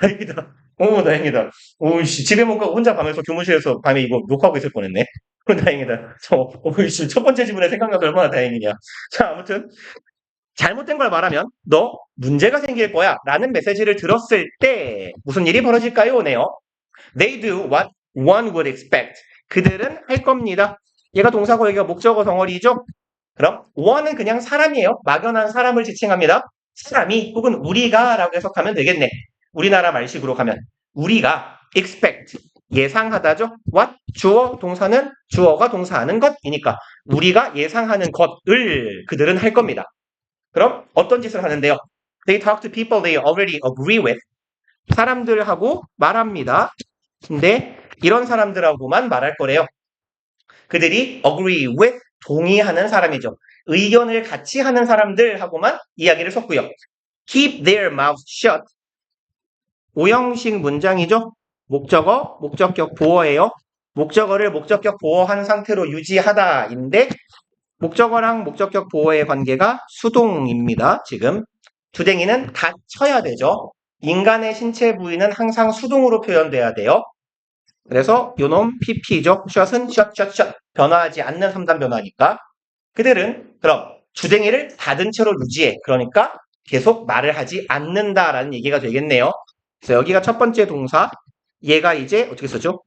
다행이다. 오, 다행이다. 오이씨, 집에 못 가고 혼자 가면서 교무실에서 밤에 이거 녹화하고 있을 뻔했네. 다행이다. 오이씨, 첫 번째 지문에 생각나서 얼마나 다행이냐. 자, 아무튼, 잘못된 걸 말하면, 너 문제가 생길 거야. 라는 메시지를 들었을 때, 무슨 일이 벌어질까요? 네요. They do what one would expect. 그들은 할 겁니다. 얘가 동사고 여기가 목적어 덩어리죠? 그럼 one은 그냥 사람이에요. 막연한 사람을 지칭합니다. 사람이 혹은 우리가 라고 해석하면 되겠네. 우리나라 말식으로 가면 우리가 expect 예상하다죠. what 주어 동사는 주어가 동사하는 것이니까 우리가 예상하는 것을 그들은 할 겁니다. 그럼 어떤 짓을 하는데요? They talk to people they already agree with. 사람들하고 말합니다. 근데 이런 사람들하고만 말할 거래요. 그들이 agree with 동의하는 사람이죠. 의견을 같이 하는 사람들하고만 이야기를 섞고요. keep their mouths shut. 오형식 문장이죠. 목적어, 목적격 보어예요. 목적어를 목적격 보어한 상태로 유지하다인데 목적어랑 목적격 보어의 관계가 수동입니다. 지금 두댕이는 닫혀야 되죠. 인간의 신체 부위는 항상 수동으로 표현돼야 돼요. 그래서 요놈 PP죠. 숏은 숏 변화하지 않는 3단 변화니까 그들은 그럼 주댕이를 닫은 채로 유지해. 그러니까 계속 말을 하지 않는다라는 얘기가 되겠네요. 그래서 여기가 첫 번째 동사. 얘가 이제 어떻게 쓰죠?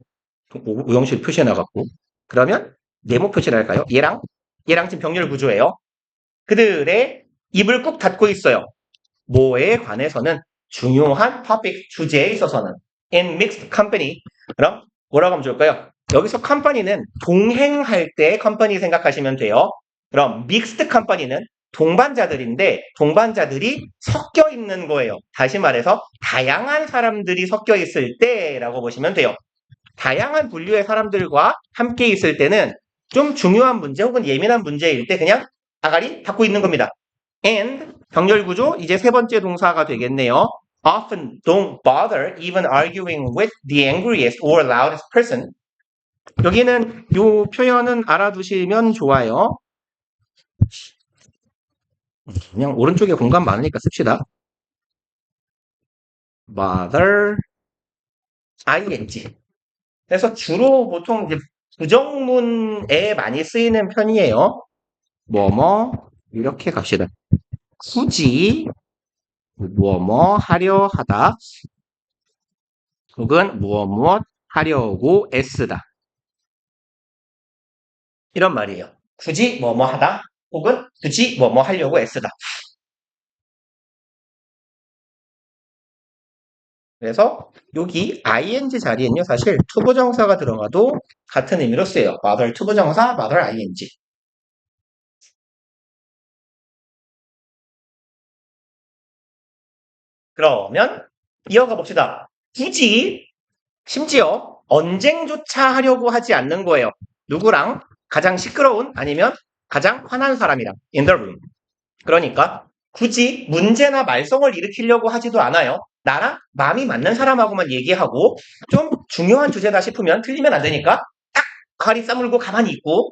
오형식 표시해 나갔고. 그러면 네모 표시를 할까요? 얘랑 지금 병렬 구조예요. 그들의 입을 꾹 닫고 있어요. 뭐에 관해서는 중요한 topic 주제에 있어서는 in mixed company. 그럼 뭐라고 하면 좋을까요? 여기서 컴퍼니는 동행할 때 컴퍼니 생각하시면 돼요. 그럼 mixed company는 동반자들인데 동반자들이 섞여 있는 거예요. 다시 말해서 다양한 사람들이 섞여 있을 때라고 보시면 돼요. 다양한 분류의 사람들과 함께 있을 때는 좀 중요한 문제 혹은 예민한 문제일 때 그냥 아가리 닫고 있는 겁니다. and 병렬 구조 이제 세 번째 동사가 되겠네요. often don't bother even arguing with the angriest or loudest person. 여기는 요 표현은 알아두시면 좋아요. 그냥 오른쪽에 공간 많으니까 씁시다. bother ing. 그래서 주로 보통 이제 부정문에 많이 쓰이는 편이에요. 뭐뭐 이렇게 갑시다. 굳이 뭐뭐 하려 하다 혹은 무엇 하려고 애쓰다 이런 말이에요. 굳이 뭐뭐 하다 혹은 굳이 뭐뭐 하려고 애쓰다. 그래서 여기 ing 자리엔요 사실 투부정사가 들어가도 같은 의미로 쓰여요. bother 투부정사, bother ing. 그러면 이어가 봅시다. 굳이 심지어 언쟁조차 하려고 하지 않는 거예요. 누구랑? 가장 시끄러운 아니면 가장 화난 사람이랑 in the room. 그러니까 굳이 문제나 말썽을 일으키려고 하지도 않아요. 나랑 마음이 맞는 사람하고만 얘기하고 좀 중요한 주제다 싶으면 틀리면 안 되니까 딱 가리 싸물고 가만히 있고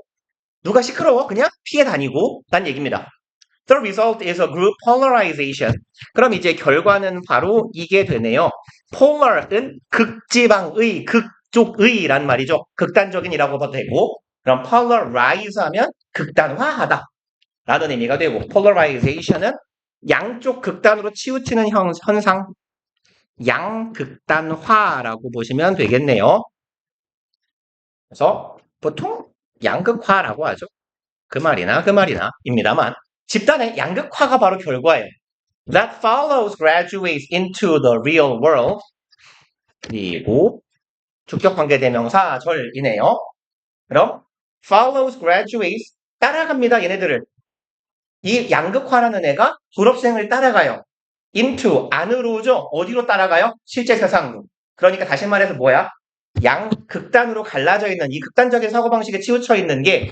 누가 시끄러워 그냥 피해 다니고 란 얘기입니다. The result is a group polarization. 그럼 이제 결과는 바로 이게 되네요. polar은 극지방의, 극쪽의란 말이죠. 극단적인이라고 봐도 되고 그럼 polarize 하면 극단화하다 라는 의미가 되고 polarization은 양쪽 극단으로 치우치는 현상 양극단화라고 보시면 되겠네요. 그래서 보통 양극화라고 하죠. 그 말이나 입니다만 집단의 양극화가 바로 결과예요. That follows graduates into the real world. 그리고 주격관계대명사 절이네요. 그럼 follows graduates 따라갑니다. 얘네들을. 이 양극화라는 애가 졸업생을 따라가요. into 안으로죠. 어디로 따라가요? 실제 세상으로. 그러니까 다시 말해서 뭐야? 양극단으로 갈라져 있는 이 극단적인 사고방식에 치우쳐 있는 게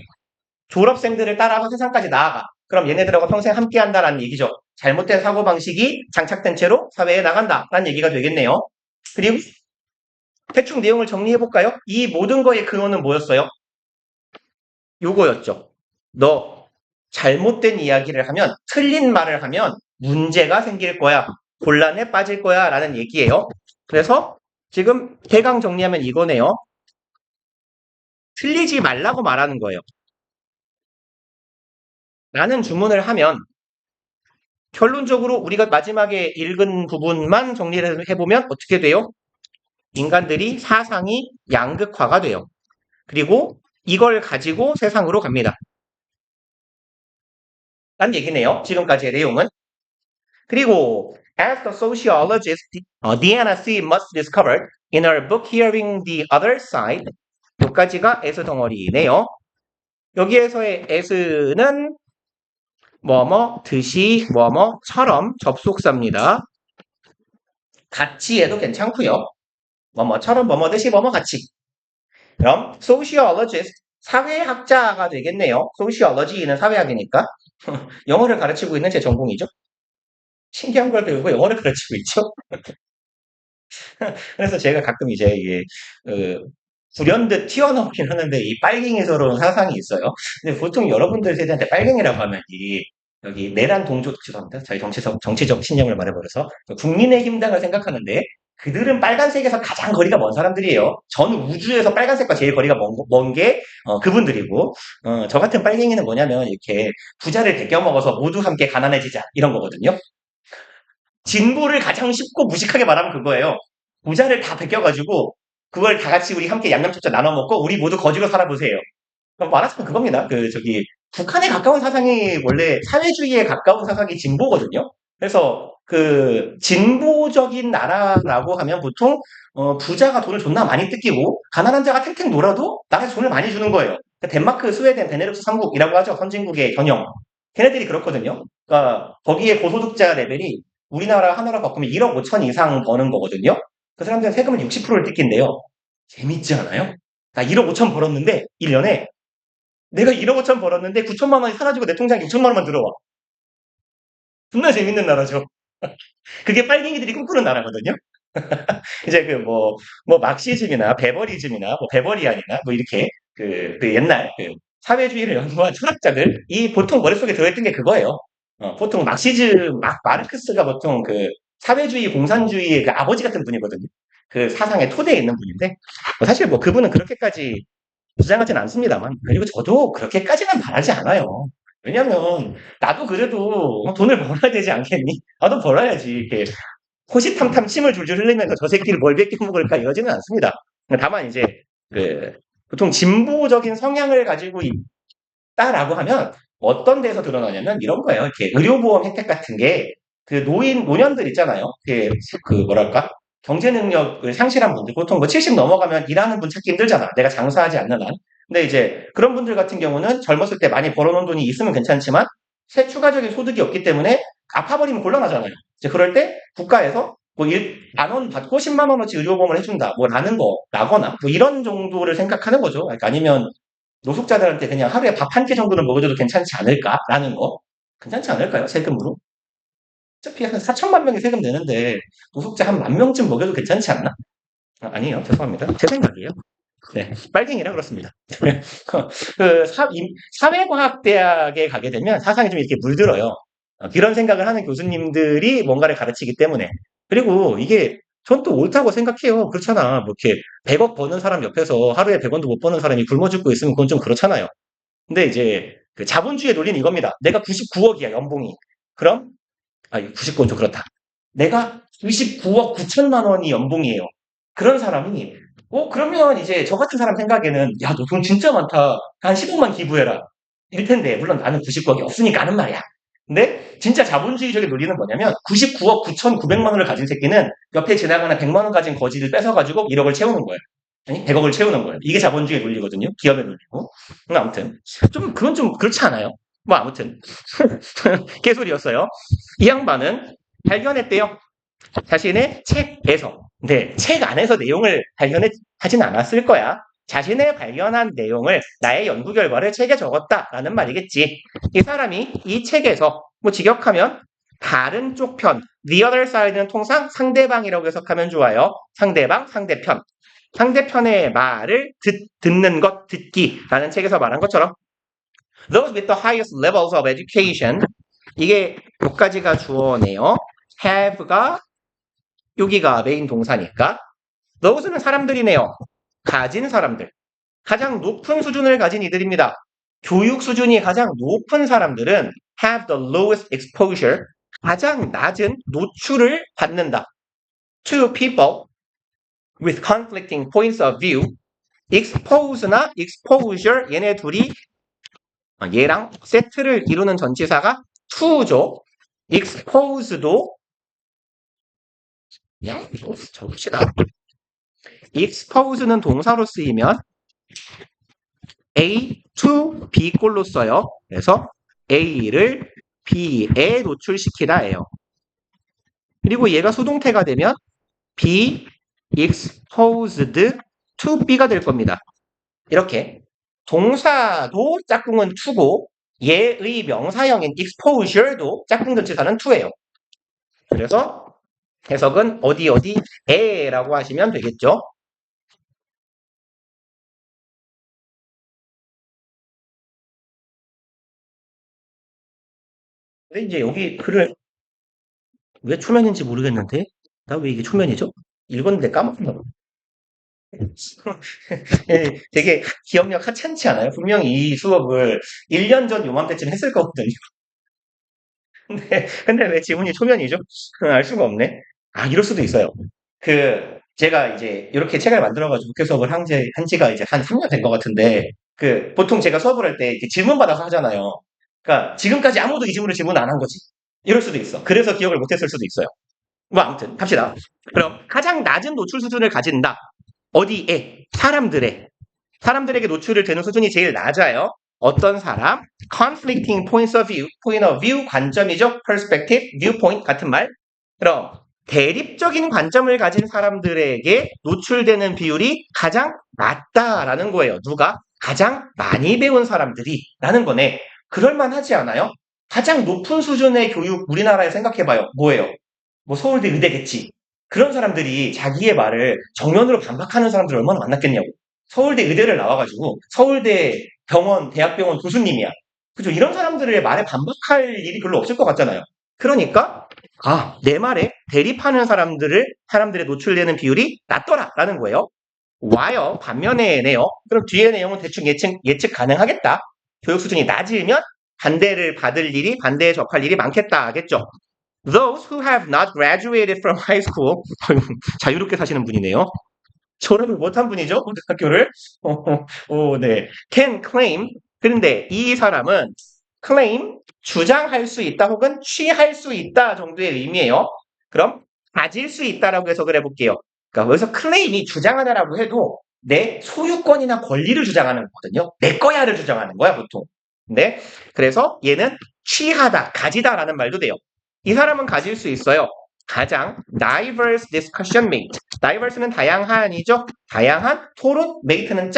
졸업생들을 따라서 세상까지 나아가. 그럼 얘네들하고 평생 함께 한다라는 얘기죠. 잘못된 사고방식이 장착된 채로 사회에 나간다라는 얘기가 되겠네요. 그리고 대충 내용을 정리해볼까요? 이 모든 거의 근원은 뭐였어요? 요거였죠. 너 잘못된 이야기를 하면 틀린 말을 하면 문제가 생길 거야. 곤란에 빠질 거야 라는 얘기예요. 그래서 지금 대강 정리하면 이거네요. 틀리지 말라고 말하는 거예요. 라는 주문을 하면 결론적으로 우리가 마지막에 읽은 부분만 정리를 해보면 어떻게 돼요? 인간들이 사상이 양극화가 돼요. 그리고 이걸 가지고 세상으로 갑니다. 란 얘기네요. 지금까지의 내용은. 그리고 as the sociologist Deanna C. must discovered in her book Hearing the Other Side 여기까지가 as 덩어리네요. 여기에서의 as는 뭐뭐 듯이 뭐뭐처럼 접속사입니다. 같이 해도 괜찮고요. 뭐뭐처럼 뭐뭐 듯이 뭐뭐 같이. 그럼 sociologist 사회학자가 되겠네요. sociology는 사회학이니까. 영어를 가르치고 있는 제 전공이죠. 신기한 걸 배우고 영어를 가르치고 있죠. 그래서 제가 가끔 이제 이게 불현듯 튀어나오긴 하는데 이 빨갱이스러운 사상이 있어요. 근데 보통 여러분들 세대한테 빨갱이라고 하면 이 여기 내란 동조 죄송합니다. 저희 정치적 신념을 말해버려서 국민의힘당을 생각하는데 그들은 빨간색에서 가장 거리가 먼 사람들이에요. 전 우주에서 빨간색과 제일 거리가 먼 게 그분들이고 저 같은 빨갱이는 뭐냐면 이렇게 부자를 베껴먹어서 모두 함께 가난해지자 이런 거거든요. 진보를 가장 쉽고 무식하게 말하면 그거예요. 부자를 다 베껴가지고 그걸 다 같이 우리 함께 양념초짜 나눠 먹고 우리 모두 거지로 살아보세요. 말하자면 그겁니다. 북한에 가까운 사상이 원래 사회주의에 가까운 사상이 진보거든요. 그래서 진보적인 나라라고 하면 보통 부자가 돈을 존나 많이 뜯기고 가난한 자가 탱탱 놀아도 나라에서 돈을 많이 주는 거예요. 덴마크, 스웨덴, 베네룩스 3국이라고 하죠. 선진국의 전형. 걔네들이 그렇거든요. 그러니까 거기에 고소득자 레벨이 우리나라 하나로 바꾸면 1억 5천 이상 버는 거거든요. 그 사람들은 세금을 60%를 뜯긴대요. 재밌지 않아요? 나 1억 5천 벌었는데 1년에 내가 1억 5천 벌었는데 9천만 원이 사라지고 내 통장에 6천만 원만 들어와. 존나 재밌는 나라죠. 그게 빨갱이들이 꿈꾸는 나라거든요. 이제 막시즘이나 베버리즘이나 베버리안이나 이렇게 옛날 사회주의를 연구한 철학자들 이 보통 머릿속에 들어있던 게 그거예요. 보통 막시즘 마르크스가 보통 사회주의 공산주의의 아버지 같은 분이거든요. 그 사상의 토대에 있는 분인데 사실 그분은 그렇게까지 주장하진 않습니다만 그리고 저도 그렇게까지는 바라지 않아요. 왜냐면 나도 그래도 돈을 벌어야 되지 않겠니? 나도 벌어야지 이렇게 호시탐탐 침을 줄줄 흘리면서 저 새끼를 뭘 베껴 먹을까 이러지는 않습니다. 다만 이제 보통 진보적인 성향을 가지고 있다라고 하면 어떤 데서 드러나냐면 이런 거예요. 이렇게 의료보험 혜택 같은 게 노년들 있잖아요. 뭐랄까 경제 능력을 상실한 분들 보통 70 넘어가면 일하는 분 찾기 힘들잖아. 내가 장사하지 않는 한. 근데 이제 그런 분들 같은 경우는 젊었을 때 많이 벌어놓은 돈이 있으면 괜찮지만 새 추가적인 소득이 없기 때문에 갚아버리면 곤란하잖아요. 이제 그럴 때 국가에서 만원 받고 10만 원어치 의료보험을 해준다. 라거나 이런 정도를 생각하는 거죠. 그러니까 아니면 노숙자들한테 그냥 하루에 밥 한 끼 정도는 먹여줘도 괜찮지 않을까라는 거. 괜찮지 않을까요? 세금으로? 어차피 한 4천만 명이 세금 내는데 노숙자 한 10,000명쯤 먹여도 괜찮지 않나? 아니에요. 죄송합니다. 제 생각이에요. 네. 빨갱이라 그렇습니다. 사회과학대학에 가게 되면 사상이 좀 이렇게 물들어요. 이런 생각을 하는 교수님들이 뭔가를 가르치기 때문에. 그리고 이게 전 또 옳다고 생각해요. 그렇잖아. 이렇게 100억 버는 사람 옆에서 하루에 100원도 못 버는 사람이 굶어 죽고 있으면 그건 좀 그렇잖아요. 근데 이제 자본주의의 논리는 이겁니다. 내가 99억이야, 연봉이. 그럼 99원 좀 그렇다. 내가 99억 9천만 원이 연봉이에요. 그런 사람이 그러면 이제 저 같은 사람 생각에는 야, 너 돈 진짜 많다. 한 10억만 기부해라. 이럴 텐데 물론 나는 99억이 없으니까 하는 말이야. 근데 진짜 자본주의적인 논리는 뭐냐면 99억 9,900만 원을 가진 새끼는 옆에 지나가는 100만 원 가진 거지를 뺏어가지고 1억을 채우는 거예요. 아니 100억을 채우는 거예요. 이게 자본주의 논리거든요. 기업의 논리고. 아무튼 그건 좀 그렇지 않아요? 아무튼 개소리였어요. 이 양반은 발견했대요. 자신의 책에서. 근데 책 안에서 내용을 발견하진 않았을 거야. 자신의 발견한 내용을 나의 연구 결과를 책에 적었다라는 말이겠지. 이 사람이 이 책에서 직역하면 다른 쪽 편, the other side는 통상 상대방이라고 해석하면 좋아요. 상대방, 상대편. 상대편의 말을 듣는 것, 듣기라는 책에서 말한 것처럼 those with the highest levels of education 이게 몇 가지가 주어네요. have가 여기가 메인 동사니까 those는 사람들이네요. 가진 사람들. 가장 높은 수준을 가진 이들입니다. 교육 수준이 가장 높은 사람들은 have the lowest exposure, 가장 낮은 노출을 받는다. To people with conflicting points of view, expose나 exposure 얘네 둘이 얘랑 세트를 이루는 전치사가 to죠. exposed도 그냥 적읍시다. expose는 동사로 쓰이면 A to B 꼴로 써요. 그래서 A를 B에 노출시키다예요. 그리고 얘가 수동태가 되면 be exposed to B가 될 겁니다. 이렇게 동사도 짝꿍은 to고 얘의 명사형인 exposure도 짝꿍 전치사는 to예요. 그래서 해석은 어디에라고 하시면 되겠죠. 근데 이제 여기 글을 왜 초면인지 모르겠는데 나 왜 이게 초면이죠? 읽었는데 까먹었나 봐. 되게 기억력 하찮지 않아요? 분명히 이 수업을 1년 전 요맘때쯤 했을 거거든요. 근데 왜 지문이 초면이죠? 알 수가 없네. 아, 이럴 수도 있어요. 제가 이제 이렇게 책을 만들어가지고 국회 수업을 한 지가 이제 한 3년 된 것 같은데, 보통 제가 수업을 할 때 질문 받아서 하잖아요. 그러니까 지금까지 아무도 이 질문 안 한 거지. 이럴 수도 있어. 그래서 기억을 못했을 수도 있어요. 뭐 아무튼 갑시다. 그럼 가장 낮은 노출 수준을 가진다. 어디에? 사람들에게 노출을 되는 수준이 제일 낮아요. 어떤 사람? conflicting point of view 관점이죠. perspective, viewpoint 같은 말. 그럼 대립적인 관점을 가진 사람들에게 노출되는 비율이 가장 낮다라는 거예요. 누가? 가장 많이 배운 사람들이 라는 거네. 그럴만하지 않아요? 가장 높은 수준의 교육 우리나라에 생각해봐요. 뭐예요? 뭐 서울대 의대겠지. 그런 사람들이 자기의 말을 정면으로 반박하는 사람들 얼마나 만났겠냐고. 서울대 의대를 나와가지고 서울대 병원, 대학병원 교수님이야. 그죠? 이런 사람들의 말에 반박할 일이 별로 없을 것 같잖아요. 그러니까 내 말에 대립하는 사람들의 노출되는 비율이 낮더라라는 거예요. 와요. 반면에네요. 그럼 뒤에 내용은 대충 예측 가능하겠다. 교육 수준이 낮으면 반대에 접할 일이 많겠다 하겠죠. Those who have not graduated from high school, 자유롭게 사시는 분이네요. 졸업을 못한 분이죠, 고등학교를. 네. Can claim. 그런데 이 사람은 claim, 주장할 수 있다 혹은 취할 수 있다 정도의 의미예요. 그럼 가질 수 있다라고 해석을 해볼게요. 그러니까 여기서 claim이 주장하다라고 해도 내 소유권이나 권리를 주장하는 거거든요. 내 거야를 주장하는 거야, 보통. 네. 그래서 얘는 취하다, 가지다라는 말도 돼요. 이 사람은 가질 수 있어요. 가장 diverse discussion mate. diverse는 다양한이죠. 다양한 토론, mate는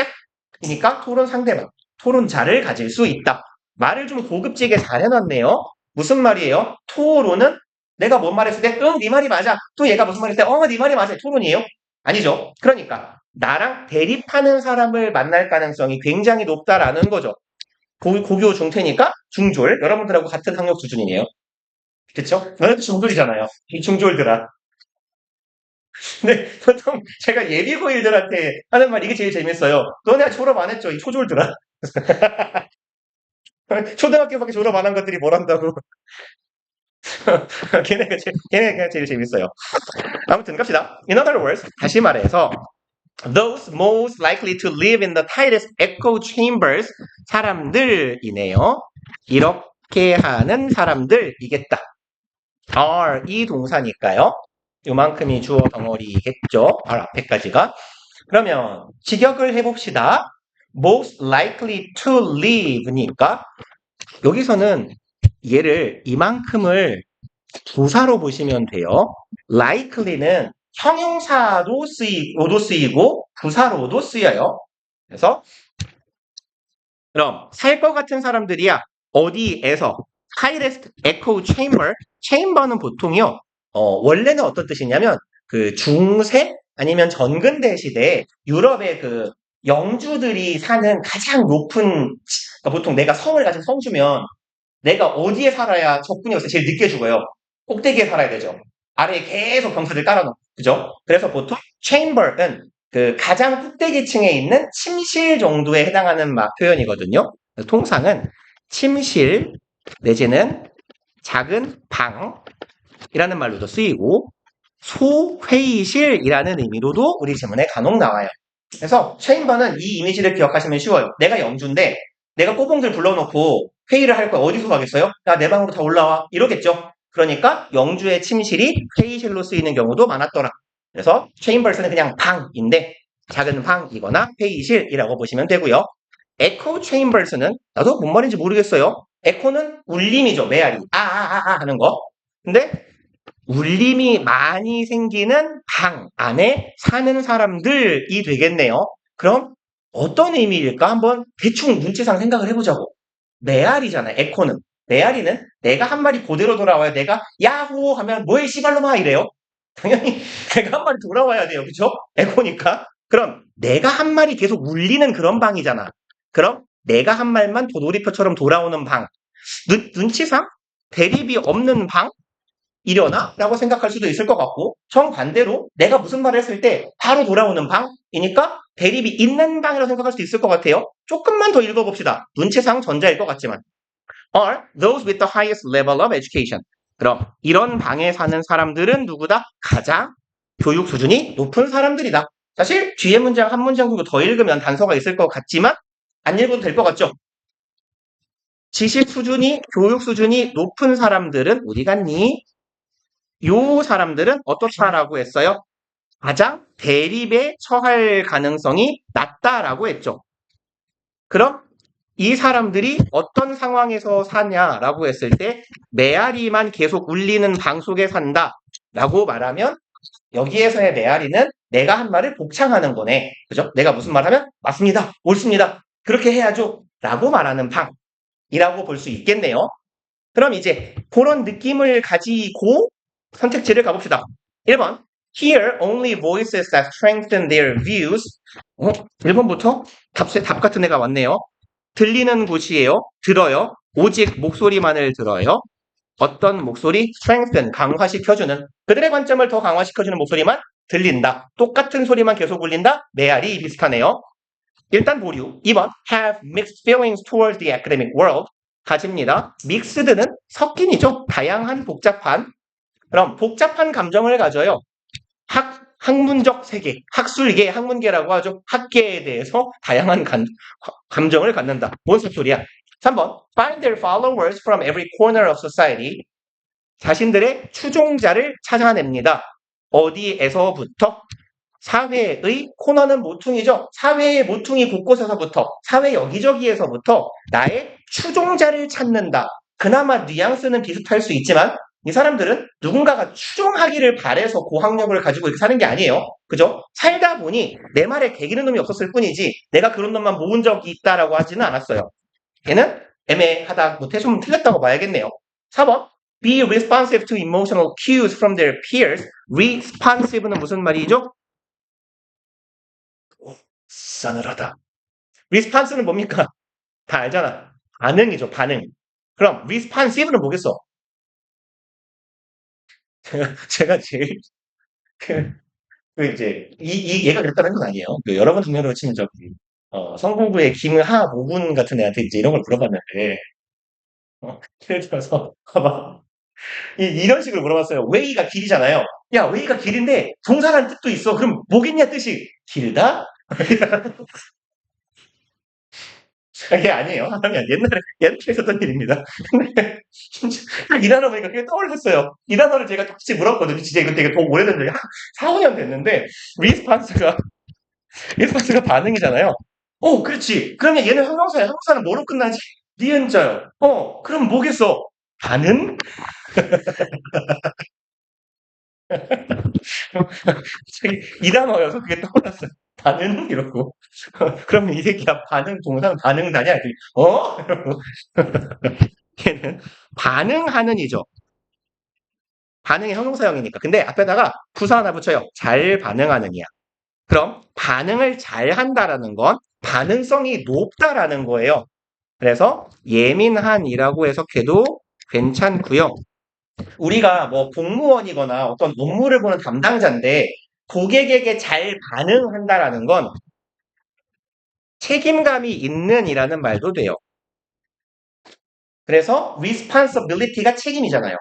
짝이니까 토론 상대방, 토론자를 가질 수 있다. 말을 좀 고급지게 잘 해놨네요. 무슨 말이에요? 토론은 내가 뭔 말했을 때, 네 말이 맞아. 또 얘가 무슨 말했을 때, 네 말이 맞아. 토론이에요? 아니죠. 그러니까 나랑 대립하는 사람을 만날 가능성이 굉장히 높다라는 거죠. 고교 중퇴니까 중졸. 여러분들하고 같은 학력 수준이에요. 그쵸? 너네도 중졸이잖아요. 이 중졸들아. 근데 보통 제가 예비고일들한테 하는 말 이게 제일 재밌어요. 너네 졸업 안 했죠? 이 초졸들아. 초등학교밖에 졸업 안 한 것들이 뭘 한다고. 걔네가 제일 재밌어요. 아무튼 갑시다. In other words, 다시 말해서 those most likely to live in the tightest echo chambers 사람들이네요. 이렇게 하는 사람들이겠다. are 이 동사니까요. 요만큼이 주어 덩어리겠죠. 바로 앞에까지가. 그러면 직역을 해봅시다. most likely to live니까 여기서는 얘를 이만큼을 부사로 보시면 돼요. likely는 형용사로도 쓰이고 부사로도 쓰여요. 그래서 그럼 살 것 같은 사람들이야. 어디에서? highest echo chamber. chamber는 보통요. 원래는 어떤 뜻이냐면 그 중세 아니면 전근대 시대에 유럽의 그 영주들이 사는 가장 높은 그러니까 보통 내가 성을 가진 성주면 내가 어디에 살아야 적군이 없을 때 제일 늦게 죽어요. 꼭대기에 살아야 되죠. 아래에 계속 병사들 깔아놓고. 그죠? 그래서 보통 chamber은 그 가장 꼭대기층에 있는 침실 정도에 해당하는 표현이거든요. 통상은 침실 내지는 작은 방이라는 말로도 쓰이고 소회의실이라는 의미로도 우리 지문에 간혹 나와요. 그래서 체인버는 이 이미지를 기억하시면 쉬워요. 내가 영주인데 내가 꼬봉들 불러놓고 회의를 할 거야. 어디서 가겠어요? 야, 내 방으로 다 올라와. 이러겠죠. 그러니까 영주의 침실이 회의실로 쓰이는 경우도 많았더라. 그래서 체인버스는 그냥 방인데 작은 방이거나 회의실이라고 보시면 되고요. 에코 체인버스는 나도 뭔 말인지 모르겠어요. 에코는 울림이죠. 메아리. 하는 거. 근데 울림이 많이 생기는 방 안에 사는 사람들이 되겠네요. 그럼 어떤 의미일까? 한번 대충 문체상 생각을 해보자고. 메아리잖아요. 에코는. 메아리는 내가 한 마리 그대로 돌아와요. 내가 야호 하면 뭐해 씨발로마 이래요. 당연히 내가 한 마리 돌아와야 돼요. 그쵸? 에코니까. 그럼 내가 한 마리 계속 울리는 그런 방이잖아. 그럼 내가 한 말만 도돌이표처럼 돌아오는 방. 눈치상 대립이 없는 방? 이려나? 라고 생각할 수도 있을 것 같고 정반대로 내가 무슨 말을 했을 때 바로 돌아오는 방이니까 대립이 있는 방이라고 생각할 수도 있을 것 같아요. 조금만 더 읽어봅시다. 문체상 전자일 것 같지만 are those with the highest level of education. 그럼 이런 방에 사는 사람들은 누구다? 가장 교육 수준이 높은 사람들이다. 사실 뒤에 문장 한 문장 정도 더 읽으면 단서가 있을 것 같지만 안 읽어도 될 것 같죠? 지식 수준이 교육 수준이 높은 사람들은 어디 갔니? 요 사람들은 어떻다라고 했어요? 가장 대립에 처할 가능성이 낮다라고 했죠. 그럼 이 사람들이 어떤 상황에서 사냐라고 했을 때 메아리만 계속 울리는 방 속에 산다라고 말하면 여기에서의 메아리는 내가 한 말을 복창하는 거네. 그죠? 내가 무슨 말하면 맞습니다. 옳습니다. 그렇게 해야죠. 라고 말하는 방이라고 볼 수 있겠네요. 그럼 이제 그런 느낌을 가지고 선택지를 가봅시다. 1번 Hear only voices that strengthen their views. 1번부터 답 같은 애가 왔네요. 들리는 곳이에요. 들어요. 오직 목소리만을 들어요. 어떤 목소리? strengthen, 강화시켜주는. 그들의 관점을 더 강화시켜주는 목소리만 들린다. 똑같은 소리만 계속 울린다. 메아리 비슷하네요. 일단 보류. 2번 have mixed feelings towards the academic world. 가집니다. mixed는 섞인이죠. 다양한 복잡한. 그럼 복잡한 감정을 가져요. 학문적 세계, 학술계, 학문계라고 하죠. 학계에 대해서 다양한 감정을 갖는다. 뭔 소리야? 3번 find their followers from every corner of society. 자신들의 추종자를 찾아냅니다. 어디에서부터? 사회의 코너는 모퉁이죠. 사회의 모퉁이 곳곳에서부터, 사회 여기저기에서부터 나의 추종자를 찾는다. 그나마 뉘앙스는 비슷할 수 있지만 이 사람들은 누군가가 추종하기를 바래서 고학력을 가지고 이렇게 사는 게 아니에요. 그죠? 살다 보니 내 말에 개기는 놈이 없었을 뿐이지 내가 그런 놈만 모은 적이 있다라고 하지는 않았어요. 얘는 애매하다, 좀 틀렸다고 봐야겠네요. 4번 Be responsive to emotional cues from their peers. Responsive는 무슨 말이죠? 싸늘하다. Response는 뭡니까? 다 알잖아. 반응이죠, 반응. 그럼 responsive는 뭐겠어? 제가 제일 이제 얘가 그랬다는 건 아니에요. 여러분 동료로 치면 저기 성공부의 김하 모군 같은 애한테 이제 이런 걸 물어봤는데 예를 들어서 봐봐 이런 식으로 물어봤어요. 웨이가 길이잖아요. 야 웨이가 길인데 동사라는 뜻도 있어. 그럼 뭐겠냐 뜻이 길다? 그게 아니에요. 하면 옛날에 있었던 일입니다. 근데 진짜 이 단어 보니까 그게 떠올랐어요. 이 단어를 제가 똑같이 물었거든요. 진짜 이거 되게 오래된 적이 4, 5년 됐는데 리스판스가 반응이잖아요. 그렇지. 그러면 얘는 형용사야. 형용사는 뭐로 끝나지? 니은자요. 그럼 뭐겠어? 반응? 이 단어여서 그게 떠올랐어요. 반응? 이러고. 그러면 이 새끼야, 반응, 동사는 반응다냐? 이러고. 걔는 반응하는 이죠. 반응이 형용사형이니까. 근데 앞에다가 부사 하나 붙여요. 잘 반응하는 이야. 그럼 반응을 잘 한다라는 건 반응성이 높다라는 거예요. 그래서 예민한이라고 해석해도 괜찮고요. 우리가 뭐 공무원이거나 어떤 업무를 보는 담당자인데 고객에게 잘 반응한다라는 건 책임감이 있는이라는 말도 돼요. 그래서 responsibility가 책임이잖아요.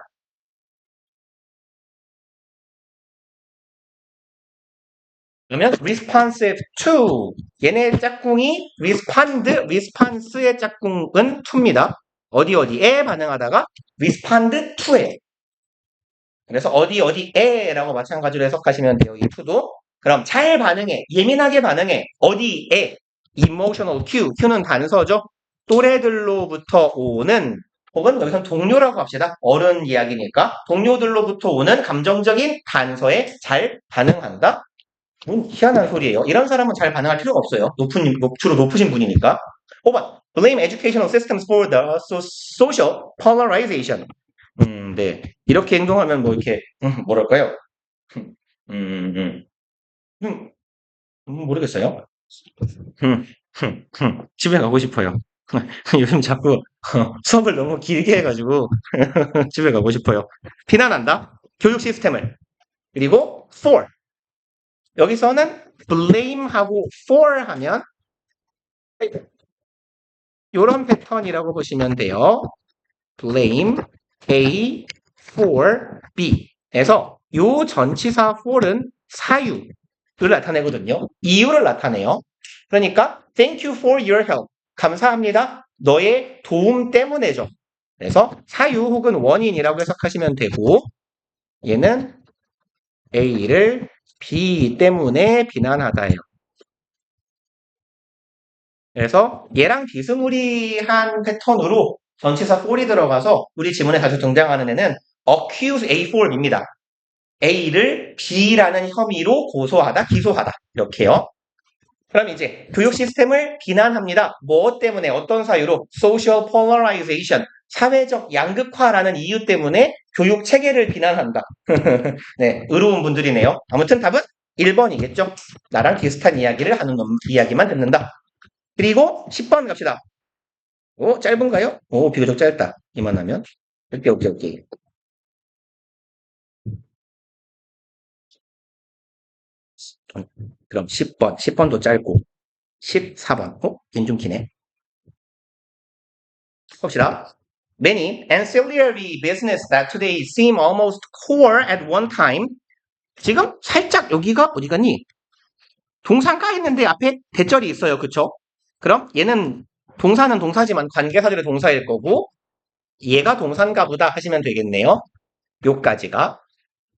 그러면 responsive to 얘네 짝꿍이 response의 짝꿍은 to입니다. 어디에 반응하다가 respond to에. 그래서 어디에라고 마찬가지로 해석하시면 돼요. 이 to도. 그럼 잘 반응해, 예민하게 반응해. 어디에? emotional cue. cue는 단서죠. 또래들로부터 오는 혹은 여기서 동료라고 합시다. 어른 이야기니까 동료들로부터 오는 감정적인 단서에 잘 반응한다. 희한한 소리예요. 이런 사람은 잘 반응할 필요가 없어요. 주로 높으신 분이니까. 5번. Blame educational systems for the social polarization. 네. 이렇게 행동하면 뭐 이렇게 뭐랄까요? 음, 음, 음, 모르겠어요. 집에 가고 싶어요. 요즘 자꾸 수업을 너무 길게 해가지고 집에 가고 싶어요. 비난한다. 교육 시스템을. 그리고 for. 여기서는 blame하고 for 하면 이런 패턴이라고 보시면 돼요. blame A for B에서 요 전치사 for은 사유를 나타내거든요. 이유를 나타내요. 그러니까 thank you for your help. 감사합니다. 너의 도움 때문에죠. 그래서 사유 혹은 원인이라고 해석하시면 되고 얘는 A를 B 때문에 비난하다예요. 그래서 얘랑 비스무리한 패턴으로 전치사 for이 들어가서 우리 지문에 자주 등장하는 애는 accuse A for B입니다. A를 B라는 혐의로 고소하다, 기소하다. 이렇게요. 그럼 이제 교육 시스템을 비난합니다. 무엇 때문에 어떤 사유로? social polarization, 사회적 양극화라는 이유 때문에 교육 체계를 비난한다. 네, 의로운 분들이네요. 아무튼 답은 1번이겠죠. 나랑 비슷한 이야기를 하는 이야기만 듣는다. 그리고 10번 갑시다. 오, 짧은가요? 오, 비교적 짧다. 이만하면. 오케이. 그럼 10번. 10번도 짧고. 14번. 얘는 좀 기네. 봅시다. Many ancillary business that today seem almost core at one time. 지금 살짝 여기가 어디 갔니? 동사가 있는데 앞에 대절이 있어요. 그쵸? 그럼 얘는 동사는 동사지만 관계사절의 동사일 거고 얘가 동사인가 보다 하시면 되겠네요. 요까지가.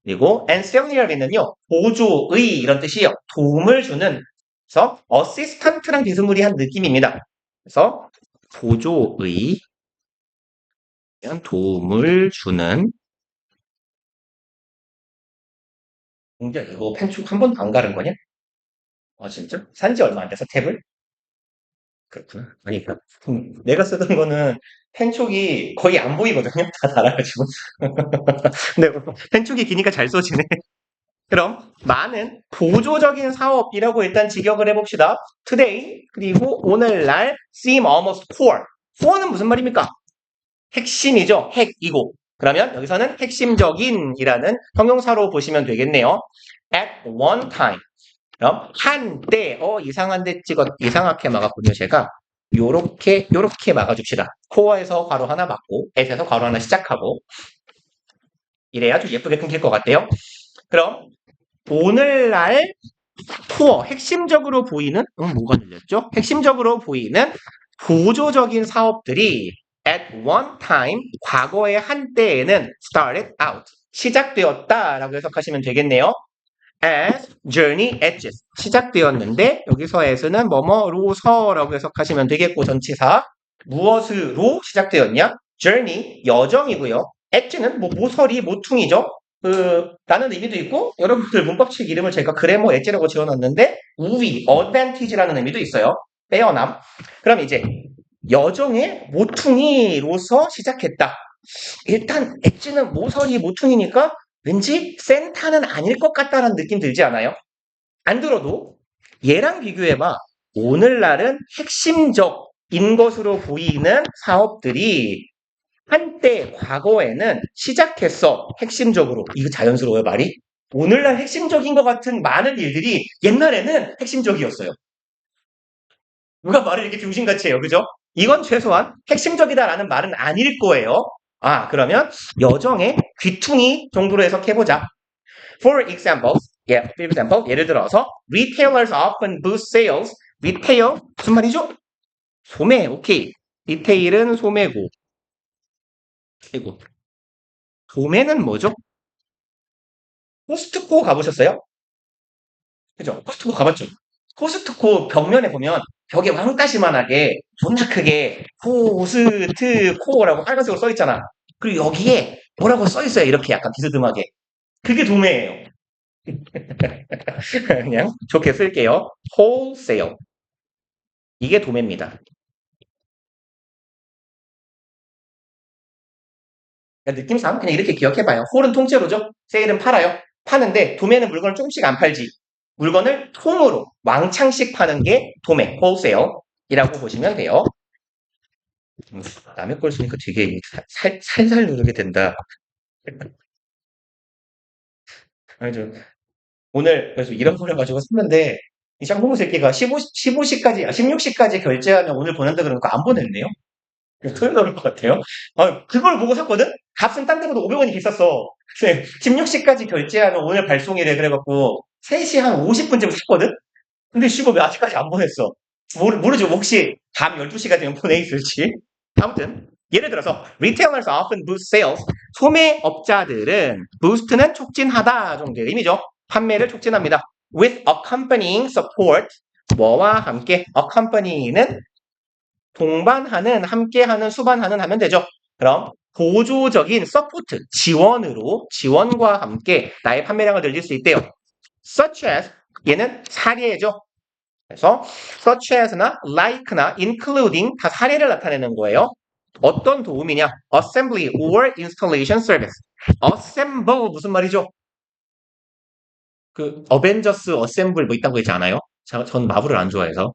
그리고 ancillary는요. 보조의 이런 뜻이에요. 도움을 주는. 그래서 assistant랑 비스무리한 느낌입니다. 그래서 보조의 도움을 주는. 공자 이거 펜축 한 번도 안 가른 거냐? 아 진짜? 산지 얼마 안 돼서 탭을? 그렇구나. 아니 내가 쓰던 거는 펜촉이 거의 안 보이거든요. 다 달아가지고. 근데 펜촉이 기니까 잘 써지네. 그럼 많은 보조적인 사업이라고 일단 직역을 해봅시다. Today 그리고 오늘날 seem almost core. core는 무슨 말입니까? 핵심이죠. 핵이고. 그러면 여기서는 핵심적인이라는 형용사로 보시면 되겠네요. At one time. 그럼 한때 이상한데 이상하게 막았군요. 제가 요렇게 막아줍시다. 코어에서 괄호 하나 막고 at에서 괄호 하나 시작하고 이래야 좀 예쁘게 끊길 것 같아요. 그럼 오늘날 코어 핵심적으로 보이는 뭐가 늘렸죠? 핵심적으로 보이는 보조적인 사업들이 at one time 과거의 한때에는 started out 시작되었다라고 해석하시면 되겠네요. as journey edges 시작되었는데 여기서 as는 뭐뭐로서라고 해석하시면 되겠고 전치사 무엇으로 시작되었냐? journey 여정이고요. edge는 뭐 모서리 모퉁이죠. 라는 의미도 있고 여러분들 문법책 이름을 제가 그래머 엣지라고 지어놨는데 우위, 어드밴티지라는 의미도 있어요. 빼어남. 그럼 이제 여정의 모퉁이로서 시작했다. 일단 엣지는 모서리 모퉁이니까 왠지 센터는 아닐 것 같다라는 느낌 들지 않아요? 안 들어도 얘랑 비교해봐. 오늘날은 핵심적인 것으로 보이는 사업들이 한때 과거에는 시작했어. 핵심적으로. 이거 자연스러워요, 말이? 오늘날 핵심적인 것 같은 많은 일들이 옛날에는 핵심적이었어요. 누가 말을 이렇게 중심같이 해요, 그죠? 이건 최소한 핵심적이다라는 말은 아닐 거예요. 아, 그러면 여정의 귀퉁이 정도로 해석해보자. For example, 예를 들어서 retailers often boost sales. retail 무슨 말이죠? 소매, 오케이. 리테일은 소매고, 그리고 소매는 뭐죠? 코스트코 가보셨어요? 그죠? 코스트코 가봤죠? 코스트코 벽면에 보면 벽에 왕따시만하게 존나 크게 코스트코라고 빨간색으로 써 있잖아. 그리고 여기에 뭐라고 써 있어요. 이렇게 약간 비스듬하게. 그게 도매예요. 그냥 좋게 쓸게요. wholesale. 이게 도매입니다. 느낌상 그냥 이렇게 기억해봐요. 홀은 통째로죠. 세일은 팔아요. 파는데 도매는 물건을 조금씩 안 팔지. 물건을 통으로 왕창씩 파는 게 도매, wholesale이라고 보시면 돼요. 남의 걸 쓰니까 되게 살살 누르게 된다. 아니, 오늘 그래서 이런 거를 가지고 샀는데 이 쌍봉 새끼가 15시까지, 16시까지 결제하면 오늘 보낸다 그러니까 안 보냈네요. 토요일 나올 것 같아요. 아, 그걸 보고 샀거든? 값은 딴 데보다 500원이 비쌌어. 16시까지 결제하면 오늘 발송이래. 그래갖고 3시 한 50분쯤 샀거든? 근데 씨발 왜 아직까지 안 보냈어? 모르죠. 혹시 밤 12시가 되면 보내 있을지. 아무튼 예를 들어서 retailers often boost sales. 소매업자들은 boost는 촉진하다 정도의 의미죠. 판매를 촉진합니다. with accompanying support. 뭐와 함께 accompany는 동반하는, 함께하는, 수반하는 하면 되죠. 그럼 보조적인 서포트, 지원과 함께 나의 판매량을 늘릴 수 있대요. such as 얘는 사례죠. 그래서 such as나 like나 including 다 사례를 나타내는 거예요. 어떤 도움이냐? assembly or installation service. assemble 무슨 말이죠? 그 어벤져스 어셈블 뭐 있다고 했지 않아요? 전 마블을 안 좋아해서.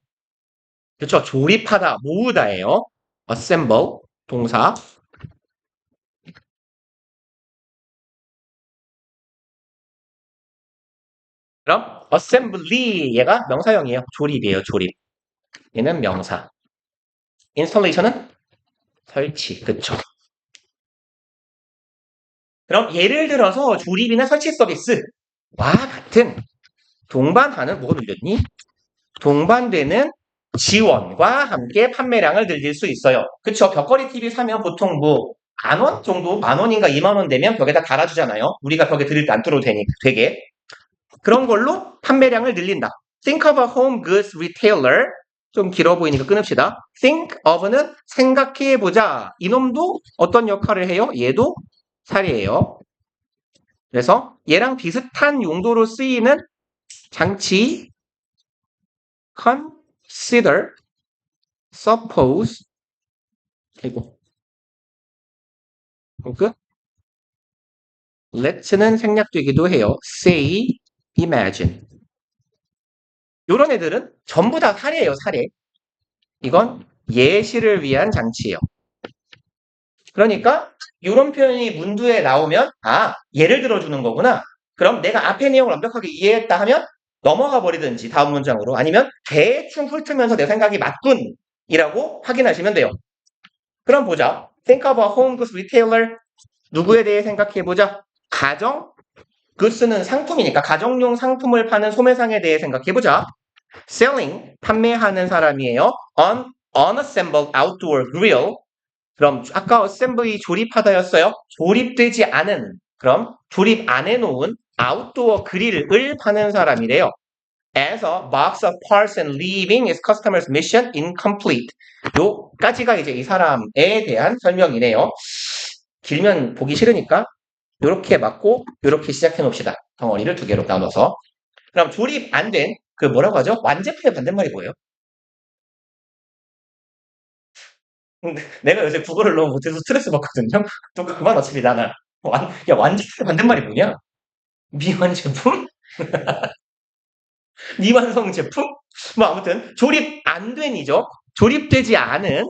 그렇죠. 조립하다, 모으다예요. assemble 동사. 그럼 assembly 얘가 명사형이에요. 조립이에요. 조립. 얘는 명사. installation은 설치. 그쵸. 그럼 예를 들어서 조립이나 설치 서비스와 같은 동반하는 뭐가 눌렸니? 동반되는 지원과 함께 판매량을 늘릴 수 있어요. 그쵸? 벽걸이 TV 사면 보통 뭐 10,000원 정도, 10,000원인가 20,000원 되면 벽에다 달아주잖아요. 우리가 벽에 들일 때 안 뚫어도 되게. 그런 걸로 판매량을 늘린다. Think of a home goods retailer. 좀 길어 보이니까 끊읍시다. Think of는 생각해보자. 이놈도 어떤 역할을 해요? 얘도 사례예요. 그래서 얘랑 비슷한 용도로 쓰이는 장치 consider, suppose, 그리고 혹은 let's는 생략되기도 해요. say, imagine. 이런 애들은 전부 다 사례예요, 사례. 이건 예시를 위한 장치예요. 그러니까 이런 표현이 문두에 나오면 아, 예를 들어주는 거구나. 그럼 내가 앞에 내용을 완벽하게 이해했다 하면 넘어가 버리든지 다음 문장으로 아니면 대충 훑으면서 내 생각이 맞군이라고 확인하시면 돼요. 그럼 보자. Think of a home goods retailer. 누구에 대해 생각해보자. 가정, goods는 상품이니까 가정용 상품을 파는 소매상에 대해 생각해보자. Selling, 판매하는 사람이에요. Unassembled outdoor grill. 그럼 아까 assembly 조립하다였어요. 조립되지 않은, 그럼 조립 안 해놓은 아웃도어 그릴을 파는 사람이래요. As a box of parts and leaving his customer's mission incomplete. 요까지가 이제 이 사람에 대한 설명이네요. 길면 보기 싫으니까 요렇게 맞고 요렇게 시작해 놓읍시다. 덩어리를 두 개로 나눠서. 그럼 조립 안 된 그 뭐라고 하죠? 완제품의 반대말이 뭐예요? 내가 요새 국어를 너무 못해서 스트레스 받거든요. 또 그만 어차피 나는 야 완제품의 반대말이 뭐냐? 미완제품? 미완성 제품? 뭐 아무튼 조립 안 된이죠. 조립되지 않은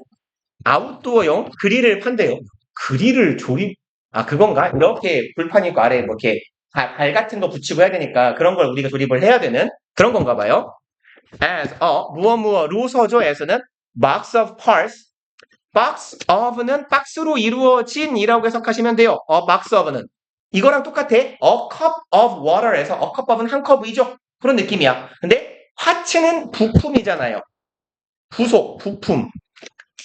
아웃도어용 그릴을 판대요. 그릴을 그건가? 이렇게 불판 있고 아래에 뭐 이렇게 발 같은 거 붙이고 해야 되니까 그런 걸 우리가 조립을 해야 되는 그런 건가 봐요. as 무엇 루서죠. as는 box of parts. box of는 박스로 이루어진이라고 해석하시면 돼요. box of는 이거랑 똑같아. a cup of water에서 a cup of는 한 컵이죠. 그런 느낌이야. 근데 화츠는 부품이잖아요.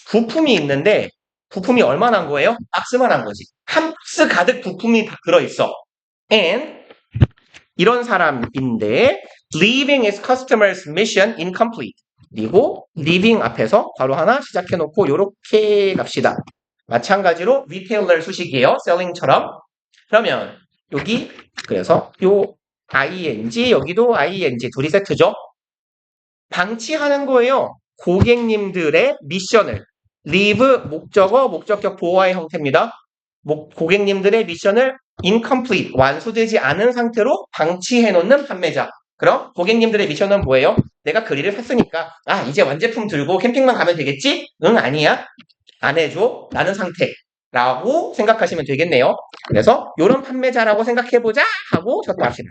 부품이 있는데 부품이 얼마나 한 거예요? 박스만 한 거지. 한 박스 가득 부품이 다 들어있어. and 이런 사람인데 leaving his customer's mission incomplete. 그리고 leaving 앞에서 바로 하나 시작해놓고 요렇게 갑시다. 마찬가지로 retailer 수식이에요. selling처럼. 그러면 여기 그래서 요 ing 여기도 ing 둘이 세트죠. 방치하는 거예요. 고객님들의 미션을. leave 목적어 목적격 보호의 형태입니다. 고객님들의 미션을 incomplete 완수되지 않은 상태로 방치해 놓는 판매자. 그럼 고객님들의 미션은 뭐예요? 내가 그릴을 샀으니까 이제 완제품 들고 캠핑만 가면 되겠지? 응, 아니야. 안 해줘. 라는 상태라고 생각하시면 되겠네요. 그래서 이런 판매자라고 생각해보자 하고 접근합시다.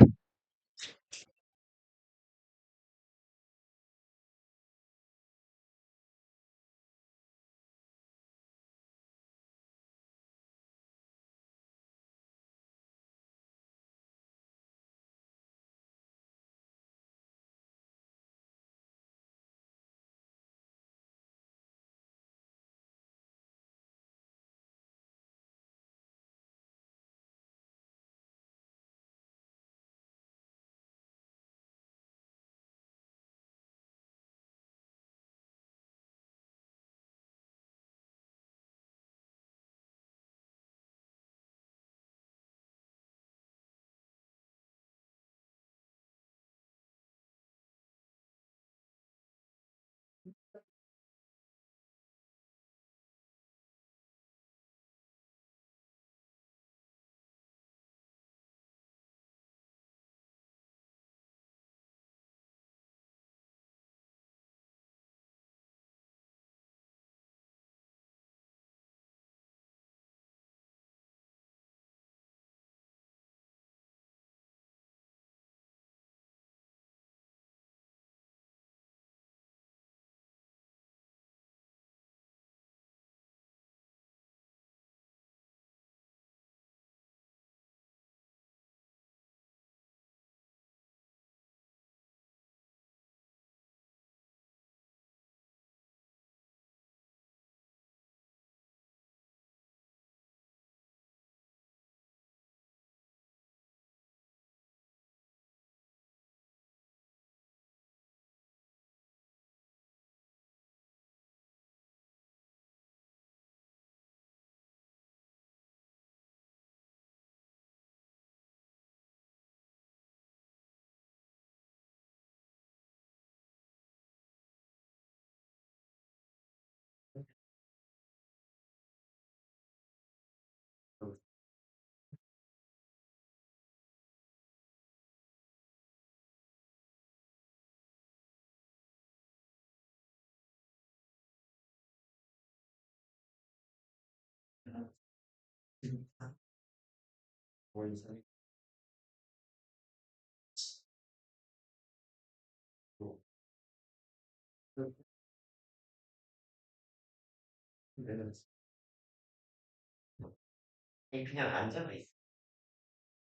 그냥 앉아가 있어.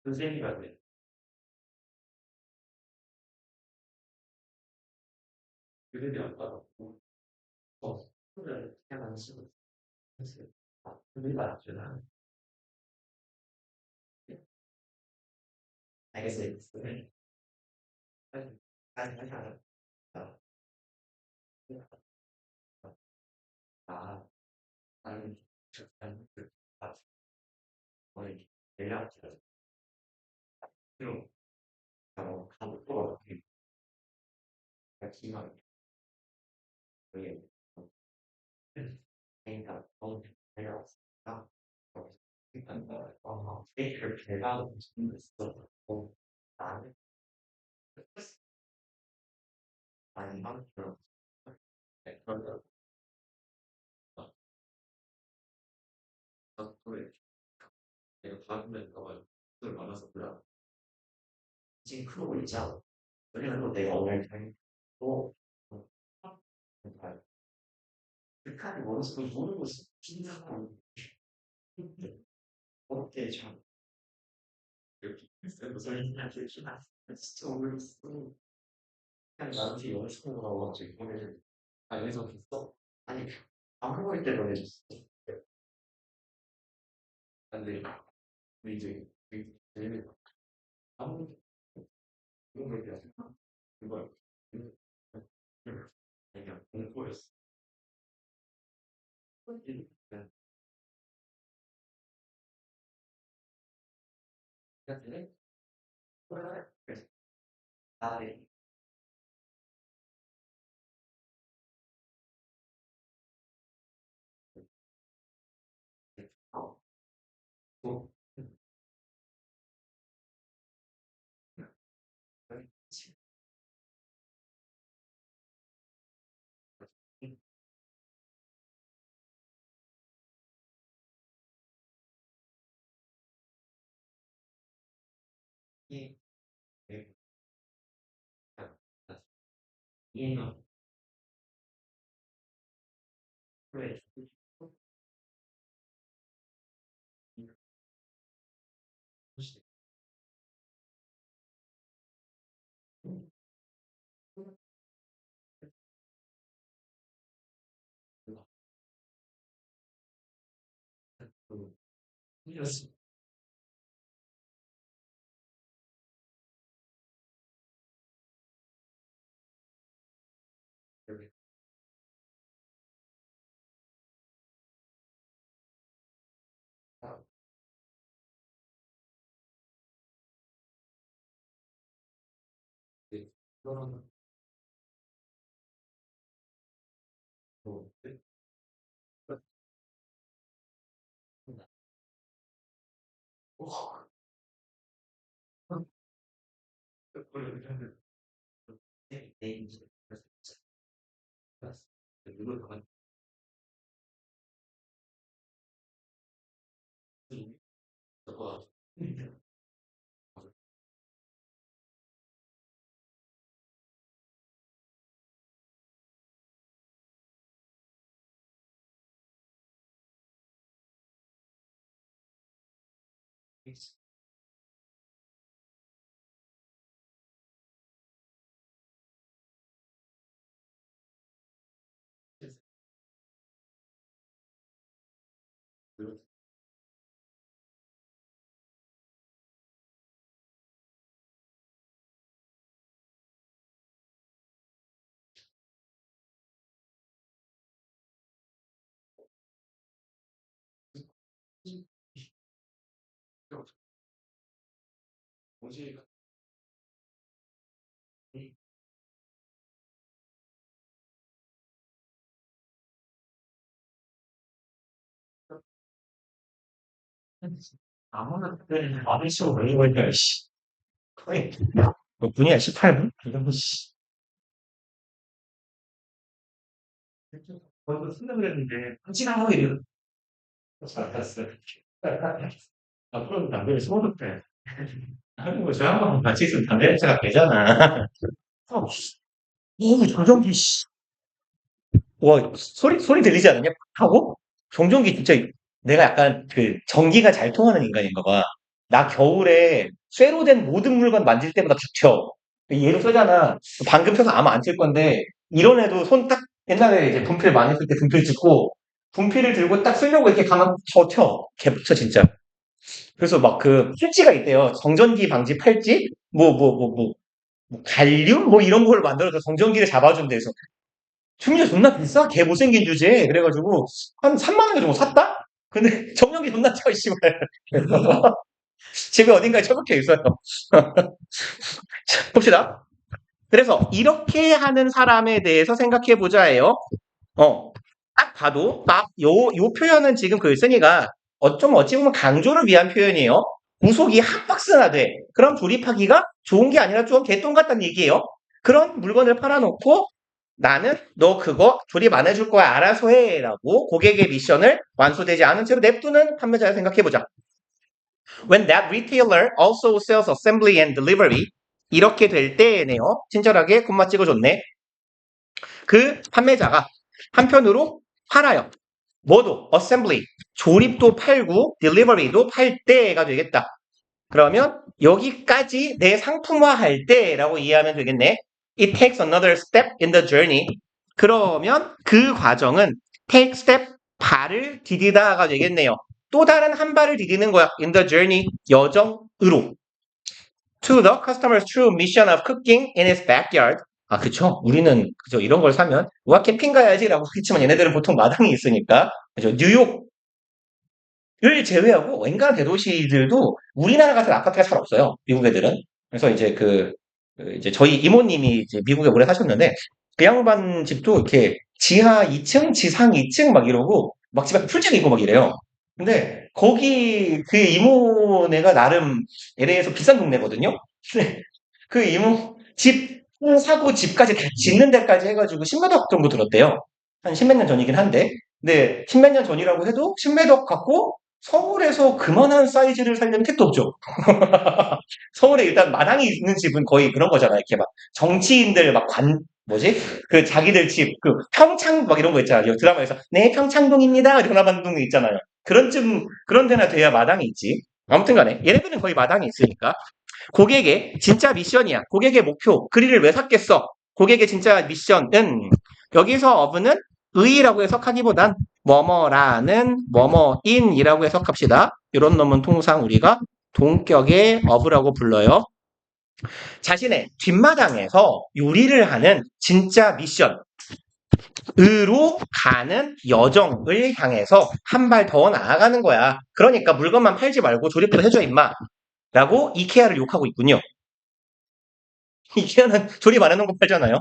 선생님이 돼. 그들이 아까 그냥 안 쓰고 있어요. 그들이 맞잖아. 알겠어요. 아니, 아니. 아, 아니, 아니, 거의 대략 좀 가족과 같이 막 거의 그러니까 너무 내려왔으니까 일단 케이크를 배가 무슨 있어 나는 많이 만들어 그러면 다음에 너가 술 많아서 그래. 지금 그러고 있자. 왜냐면 내가 오늘 또 북한이 원수를 모르고 있어. 긴장하고 어때 참 이렇게 설명하기 싫어. 진짜 오늘 그냥 나한테 연습을 와가지고 오늘 안에서 했어. 아니 안 먹을 때 보내줬어. 근데 이제 제일 아무 그런 걸 그걸 그냥 공포였어. 그래? 그래서 나를 어, 또 이 이해가 그래. 그런 또 뭐지? 아무나 많은 시간 왜 걸려, 씨. 거의 몇 분이야? 18분? 이런 거, 씨. 먼저 생각을 했는데, 한 시간 후에 이래. 잘 갔어. 앞으로는 담배를 스모도 돼. 하는 거죠. 한번 같이 있으면 담배 냄새가 배잖아. 오, 정전기, 씨. 와, 소리 들리지 않았냐? 하고? 정전기 진짜, 내가 약간 그, 전기가 잘 통하는 인간인가 봐. 나 겨울에 쇠로 된 모든 물건 만질 때마다 죽쳐. 얘도 쇠잖아. 방금 펴서 아마 안 칠 건데, 이런 애도 손 딱, 옛날에 이제 분필 많이 쓸 때 분필 짚고, 분필을 들고 딱 쓰려고 이렇게 가면 쳐. 개붙여, 진짜. 그래서 막 그, 팔찌가 있대요. 정전기 방지 팔찌? 갈륨? 뭐 이런 걸 만들어서 정전기를 잡아준대. 서 심지어 존나 비싸? 개 못생긴 주제에. 그래가지고, 한 3만 원 정도 샀다? 근데 정전기 존나 쳐, 씨발. 집에 어딘가에 처박혀 있어요. 자, 봅시다. 그래서 이렇게 하는 사람에 대해서 생각해 보자예요. 어, 딱 봐도 요 표현은 지금 글쓴이가 어쩜 어찌 보면 강조를 위한 표현이에요. 구속이 한 박스나 돼. 그럼 조립하기가 좋은 게 아니라 좀 개똥 같다는 얘기예요. 그런 물건을 팔아놓고 나는 너 그거 조립 안 해줄 거야 알아서 해라고 고객의 미션을 완수되지 않은 채로 냅두는 판매자를 생각해 보자. When that retailer also sells assembly and delivery. 이렇게 될 때네요. 친절하게 콤마 찍어줬네. 그 판매자가 한편으로 팔아요. 뭐도? assembly. 조립도 팔고 delivery도 팔 때가 되겠다. 그러면 여기까지 내 상품화할 때라고 이해하면 되겠네. It takes another step in the journey. 그러면 그 과정은 take step, 발을 디디다가 되겠네요. 또 다른 한 발을 디디는 거야. in the journey, 여정으로. To the customer's true mission of cooking in his backyard. 아, 그쵸. 우리는, 그죠. 이런 걸 사면, 우와, 캠핑 가야지라고 하겠지만 얘네들은 보통 마당이 있으니까. 그죠. 뉴욕, 를 제외하고 웬간한 대도시들도 우리나라 같은 아파트가 잘 없어요. 미국 애들은. 그래서 이제 이제 저희 이모님이 이제 미국에 오래 사셨는데 그 양반 집도 이렇게 지하 2층, 지상 2층 막 이러고 막 집 앞에 풀떼가 있고 막 이래요. 근데 거기 그 이모네가 나름 LA에서 비싼 동네거든요. 근데 그 이모 집 사고 집까지 다 짓는 데까지 해가지고 10몇 억 정도 들었대요. 한 십몇 년 전이긴 한데. 근데 십몇 년 전이라고 해도 10몇 억 갖고 서울에서 그만한 사이즈를 살려면 택도 없죠. 서울에 일단 마당이 있는 집은 거의 그런 거잖아요. 이렇게 막 정치인들 막 뭐지? 그 자기들 집, 그 평창 막 이런 거 있잖아요. 드라마에서 네, 평창동입니다. 전화반동 있잖아요. 그런 데나 돼야 마당이 있지. 아무튼 간에 얘네들은 거의 마당이 있으니까. 고객의 진짜 미션이야. 고객의 목표. 그리를 왜 샀겠어? 고객의 진짜 미션은 여기서 어브는 의라고 해석하기보단 뭐뭐라는 뭐뭐인이라고 해석합시다. 이런 놈은 통상 우리가 동격의 어브라고 불러요. 자신의 뒷마당에서 요리를 하는 진짜 미션 으로 가는 여정을 향해서 한 발 더 나아가는 거야. 그러니까 물건만 팔지 말고 조립도 해줘 임마 라고 이케아를 욕하고 있군요. 이케아는 조립 안 해놓은 거 팔잖아요.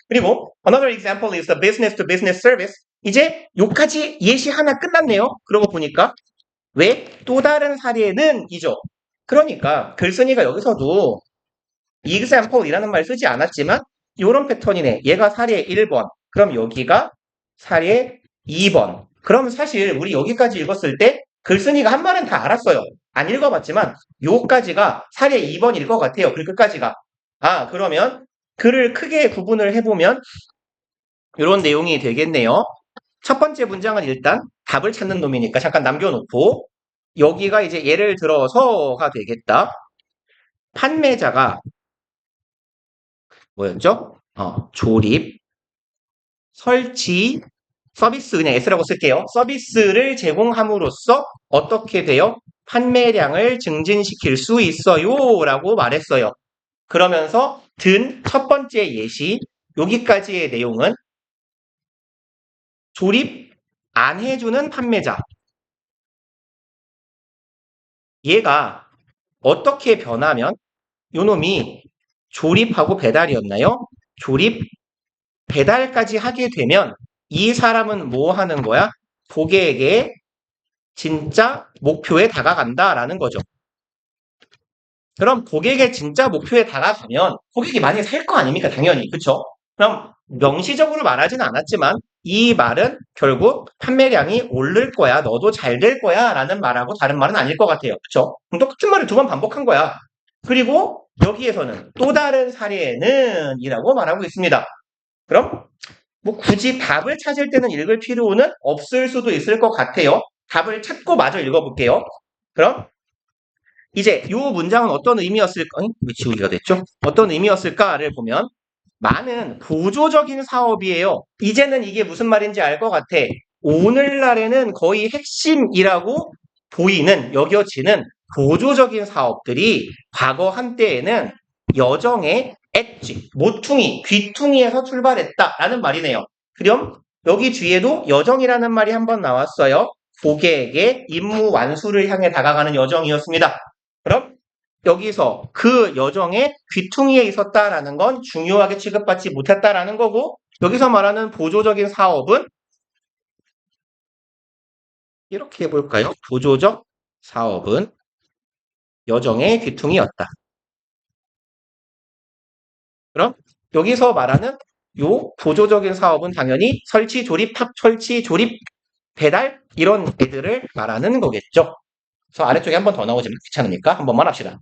그리고 another example is the business to business service. 이제 요까지 예시 하나 끝났네요. 그러고 보니까 왜? 또 다른 사례는 이죠. 그러니까 글쓴이가 여기서도 example이라는 말 쓰지 않았지만 이런 패턴이네. 얘가 사례 1번. 그럼 여기가 사례 2번. 그럼 사실 우리 여기까지 읽었을 때 글쓴이가 한 말은 다 알았어요. 안 읽어봤지만 요까지가 사례 2번일 것 같아요. 그 끝까지가. 아, 그러면 글을 크게 구분을 해보면 이런 내용이 되겠네요. 첫 번째 문장은 일단 답을 찾는 놈이니까 잠깐 남겨놓고 여기가 이제 예를 들어서가 되겠다. 판매자가 뭐였죠? 조립, 설치, 서비스 그냥 S라고 쓸게요. 서비스를 제공함으로써 어떻게 돼요? 판매량을 증진시킬 수 있어요 라고 말했어요. 그러면서 든 첫 번째 예시 여기까지의 내용은 조립 안 해주는 판매자 얘가 어떻게 변하면 요놈이 조립하고 배달이었나요? 조립 배달까지 하게 되면 이 사람은 뭐 하는 거야? 고객의 진짜 목표에 다가간다라는 거죠. 그럼 고객의 진짜 목표에 다가가면 고객이 많이 살 거 아닙니까? 당연히. 그쵸? 그럼 명시적으로 말하지는 않았지만 이 말은 결국 판매량이 오를 거야. 너도 잘 될 거야. 라는 말하고 다른 말은 아닐 것 같아요. 그쵸? 그럼 똑같은 말을 두 번 반복한 거야. 그리고 여기에서는 또 다른 사례는 이라고 말하고 있습니다. 그럼 뭐 굳이 답을 찾을 때는 읽을 필요는 없을 수도 있을 것 같아요. 답을 찾고 마저 읽어볼게요. 그럼 이제 이 문장은 어떤 의미였을까? 왜 지우기가 됐죠? 어떤 의미였을까를 보면 많은 보조적인 사업이에요. 이제는 이게 무슨 말인지 알 것 같아. 오늘날에는 거의 핵심이라고 보이는, 여겨지는 보조적인 사업들이 과거 한때에는 여정의 엣지, 모퉁이, 귀퉁이에서 출발했다라는 말이네요. 그럼 여기 뒤에도 여정이라는 말이 한번 나왔어요. 고객의 임무 완수를 향해 다가가는 여정이었습니다. 그럼 여기서 그 여정의 귀퉁이에 있었다라는 건 중요하게 취급받지 못했다라는 거고 여기서 말하는 보조적인 사업은 이렇게 해볼까요? 보조적 사업은 여정의 귀퉁이였다. 그럼 여기서 말하는 요 보조적인 사업은 당연히 설치, 조립, 설치, 조립, 배달 이런 애들을 말하는 거겠죠. 그래서 아래쪽에 한 번 더 나오지만 귀찮으니까 한 번만 합시다.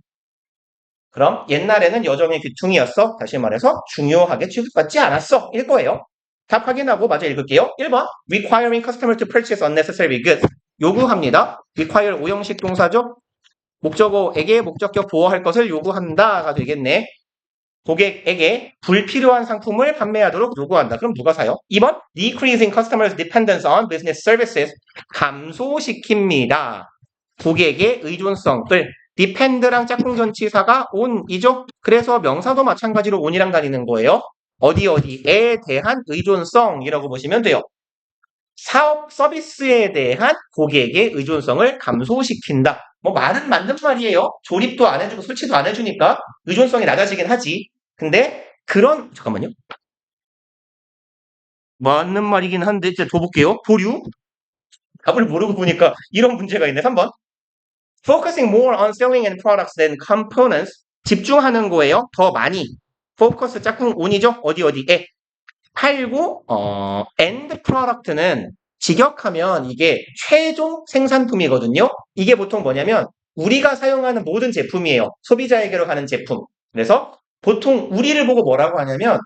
그럼 옛날에는 여정의 귀퉁이였어. 다시 말해서 중요하게 취급받지 않았어. 일 거예요. 답 확인하고 마저 읽을게요. 1번 requiring customers to purchase unnecessary goods. 요구합니다. require 오형식 동사죠. 목적어에게 목적격 보호할 것을 요구한다가 되겠네. 고객에게 불필요한 상품을 판매하도록 요구한다. 그럼 누가 사요? 2번 decreasing customers' dependence on business services. 감소시킵니다. 고객의 의존성을. depend랑 짝꿍 전치사가 on이죠. 그래서 명사도 마찬가지로 on이랑 다니는 거예요. 어디에 대한 의존성이라고 보시면 돼요. 사업 서비스에 대한 고객의 의존성을 감소시킨다. 뭐 말은 맞는 말이에요. 조립도 안 해주고 설치도 안 해주니까 의존성이 낮아지긴 하지. 근데 그런 잠깐만요. 맞는 말이긴 한데 이제 더 볼게요. 보류. 답을 모르고 보니까 이런 문제가 있네. 3번. Focusing more on selling and products than components. 집중하는 거예요. 더 많이. Focus 짝꿍 on이죠. 어디에. 팔고 end product는 직역하면 이게 최종 생산품이거든요. 이게 보통 뭐냐면 우리가 사용하는 모든 제품이에요. 소비자에게로 가는 제품. 그래서 보통 우리를 보고 뭐라고 하냐면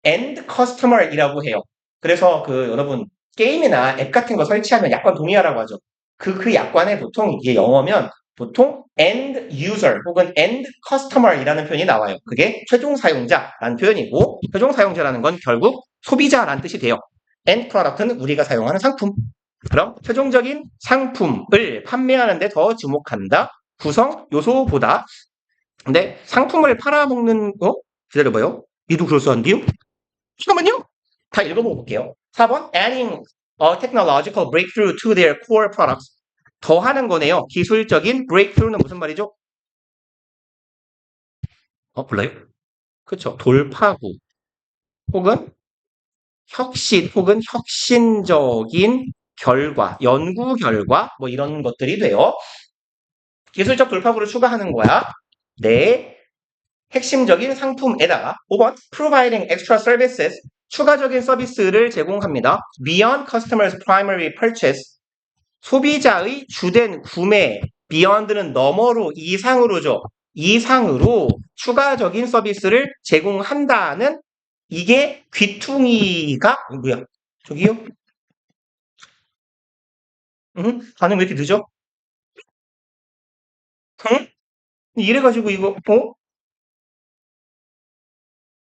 end customer이라고 해요. 그래서 여러분 게임이나 앱 같은 거 설치하면 약관 동의하라고 하죠. 그 약관에 보통 이게 영어면 보통 end user 혹은 end customer이라는 표현이 나와요. 그게 최종 사용자라는 표현이고 최종 사용자라는 건 결국 소비자라는 뜻이 돼요. end product는 우리가 사용하는 상품. 그럼 최종적인 상품을 판매하는 데 더 주목한다. 구성 요소보다. 근데 상품을 팔아먹는 거? 기다려봐요. 얘도 그럴싸한데요? 잠깐만요. 다 읽어보고 볼게요. 4번 adding a technological breakthrough to their core products. 더하는 거네요. 기술적인 breakthrough는 무슨 말이죠? 몰라요? 그렇죠. 돌파구 혹은 혁신 혹은 혁신적인 결과, 연구 결과 뭐 이런 것들이 돼요. 기술적 돌파구를 추가하는 거야. 네. 핵심적인 상품에다가 5번 providing extra services. 추가적인 서비스를 제공합니다. Beyond customers' primary purchase. 소비자의 주된 구매, beyond는 너머로, 이상으로죠. 이상으로 추가적인 서비스를 제공한다는 이게 귀퉁이가 뭐야? 저기요? 반응 왜 이렇게 늦어? 응? 이래가지고 이거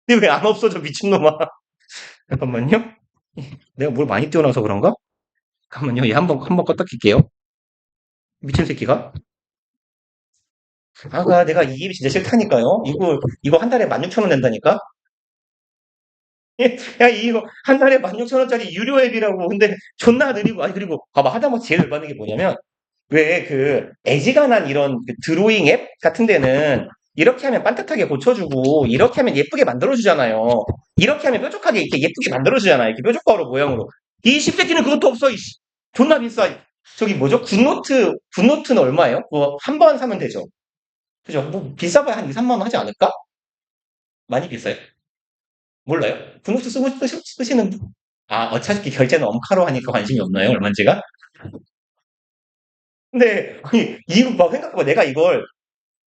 근데 왜 안 없어져 미친놈아? 잠깐만요. 내가 뭘 많이 띄워놔서 그런가? 잠깐만요. 얘 한번 껐다 킬게요. 미친 새끼가. 내가 이 입이 진짜 싫다니까요. 이거 한 달에 16,000원 낸다니까? 야, 이거 한 달에 16,000원짜리 유료 앱이라고. 근데 존나 느리고, 아니, 그리고 봐봐. 하다못해 제일 열받는 게 뭐냐면, 왜 애지간한 이런 드로잉 앱 같은 데는 이렇게 하면 반듯하게 고쳐주고, 이렇게 하면 예쁘게 만들어주잖아요. 이렇게 하면 뾰족하게 이렇게 예쁘게 만들어주잖아요. 이렇게 뾰족가루 모양으로. 이 씹새끼는 그것도 없어, 이씨. 존나 비싸. 저기 뭐죠? 굿노트는 얼마예요? 그거 한 번 사면 되죠. 그죠? 뭐, 비싸봐야 한 2, 3만 원 하지 않을까? 많이 비싸요. 몰라요? 굿노트 쓰시는 분? 어차피 결제는 엄카로 하니까 관심이 없나요? 얼마인지가? 근데, 아니, 이거 막 생각해봐. 내가 이걸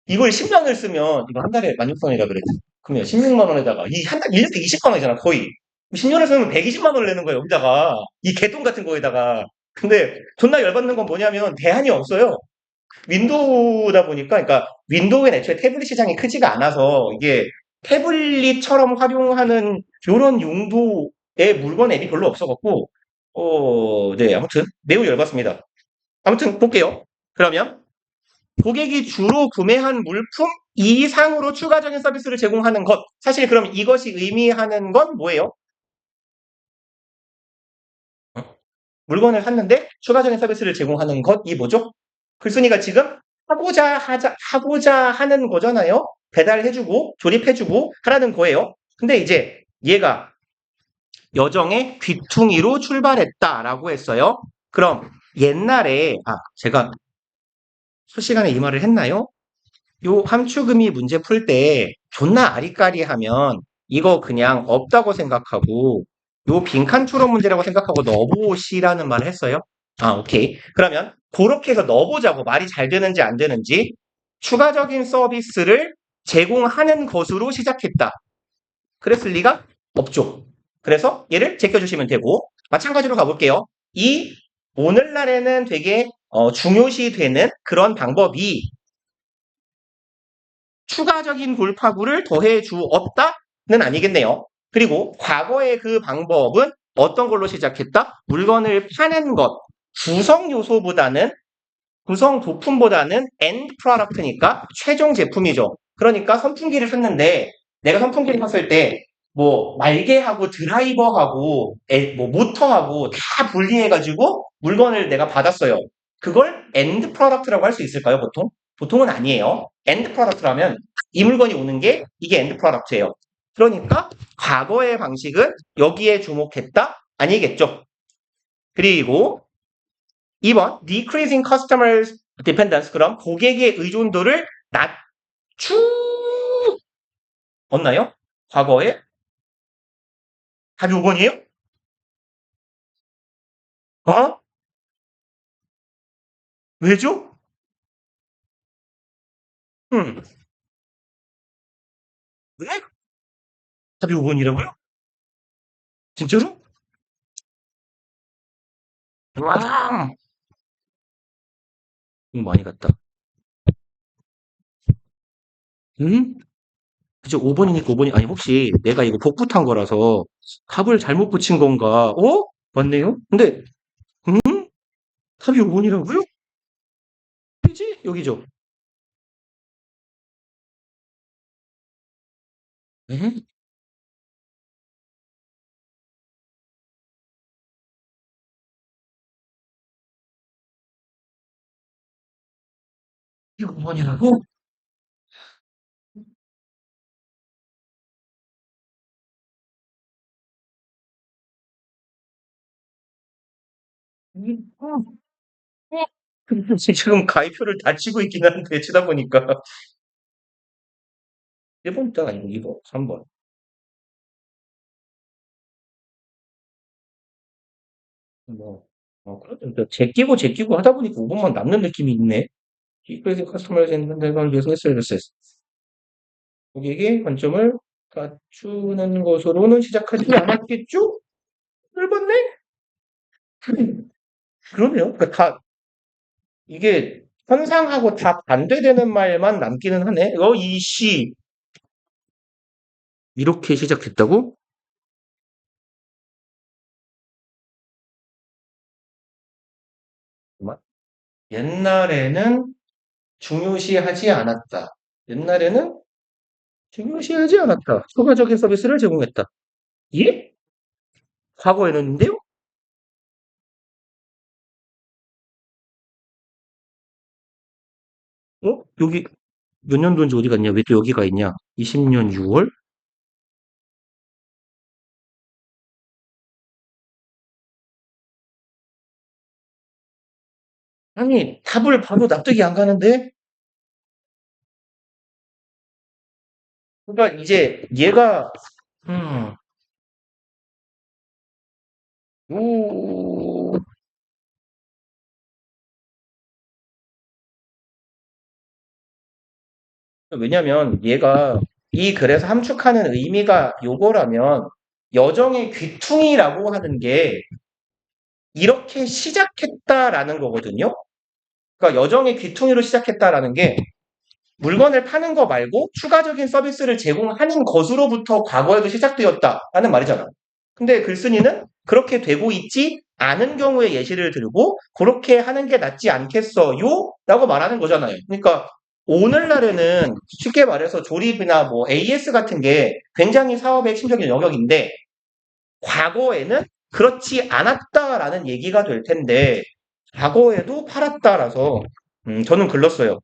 10만 원을 쓰면, 이거 한 달에 16,000원이라 그랬지. 그러면 16만 원에다가, 한 달, 1년에 20만 원이잖아, 거의. 10년을 쓰면 120만 원을 내는 거예요, 여기다가. 이 개똥 같은 거에다가. 근데, 존나 열받는 건 뭐냐면, 대안이 없어요. 윈도우다 보니까, 그러니까, 윈도우엔 애초에 태블릿 시장이 크지가 않아서, 이게 태블릿처럼 활용하는 요런 용도의 물건 앱이 별로 없어갖고, 네, 아무튼, 매우 열받습니다. 아무튼, 볼게요. 그러면, 고객이 주로 구매한 물품 이상으로 추가적인 서비스를 제공하는 것. 사실 그럼 이것이 의미하는 건 뭐예요? 물건을 샀는데 추가적인 서비스를 제공하는 것이 뭐죠? 글쓴이가 지금 하고자 하는 거잖아요. 배달해주고 조립해주고 하라는 거예요. 근데 이제 얘가 여정의 귀퉁이로 출발했다라고 했어요. 그럼 옛날에 제가 실시간에 이 말을 했나요? 요 함축의미 문제 풀 때 존나 아리까리하면 이거 그냥 없다고 생각하고 요 빈칸 추론 문제라고 생각하고 넣어보시라는 말을 했어요. 오케이. 그러면 그렇게 해서 넣어보자고 말이 잘 되는지 안 되는지 추가적인 서비스를 제공하는 것으로 시작했다. 그랬을 리가 없죠. 그래서 얘를 제껴주시면 되고 마찬가지로 가볼게요. 이 오늘날에는 되게 중요시 되는 그런 방법이 추가적인 돌파구를 더해 주었다는 아니겠네요. 그리고 과거의 그 방법은 어떤 걸로 시작했다? 물건을 파는 것, 구성 요소보다는 구성 부품보다는 end product니까 최종 제품이죠. 그러니까 선풍기를 샀는데 내가 선풍기를 샀을 때 뭐 말개하고 드라이버하고 뭐 모터하고 다 분리해가지고 물건을 내가 받았어요. 그걸 end product라고 할 수 있을까요, 보통? 보통은 아니에요. end product라면 이 물건이 오는 게 이게 end product예요. 그러니까 과거의 방식은 여기에 주목했다? 아니겠죠. 그리고 2번 decreasing customer dependence 그럼 고객의 의존도를 낮추었나요? 과거에? 답이 5번이에요? 어? 왜죠? 음. 왜? 답이 5번이라고요? 진짜로? 와, 이거 많이 갔다. 응? 그죠? 5번이니까 5번이 아니 혹시 내가 이거 복붙한 거라서 답을 잘못 붙인 건가? 맞네요? 근데 음? 답이 5번이라고요? 그지? 여기죠? 에? 이거 5번이라고? 어. 근데 지금 가입표를 다 치고 있긴 한데 치다 보니까 1번도 아니고 2번, 3번. 뭐, 그래도 제끼고 하다 보니까 5번만 남는 느낌이 있네. Decreasing customers and business services. 고객의 관점을 갖추는 것으로는 시작하지 않았겠죠? 넓었네? 그러네요. 그러니까 다, 이게 현상하고 다 반대되는 말만 남기는 하네. 이씨. 이렇게 시작했다고? 잠깐만. 옛날에는 중요시하지 않았다. 옛날에는 중요시하지 않았다. 추가적인 서비스를 제공했다. 예? 과거에는인데요? 여기 몇 년도인지 어디 갔냐? 왜 또 여기 가 있냐? 20년 6월? 아니, 답을 봐도 납득이 안 가는데? 그러니까 이제 얘가, 음, 오, 왜냐면 얘가 이 글에서 함축하는 의미가 요거라면 여정의 귀퉁이라고 하는 게 이렇게 시작했다라는 거거든요. 그러니까 여정의 귀퉁이로 시작했다라는 게 물건을 파는 거 말고 추가적인 서비스를 제공하는 것으로부터 과거에도 시작되었다라는 말이잖아. 근데 글쓴이는 그렇게 되고 있지 않은 경우의 예시를 들고 그렇게 하는 게 낫지 않겠어요? 라고 말하는 거잖아요. 그러니까 오늘날에는 쉽게 말해서 조립이나 뭐 AS 같은 게 굉장히 사업의 핵심적인 영역인데 과거에는 그렇지 않았다라는 얘기가 될 텐데 과거에도 팔았다라서 저는 글렀어요.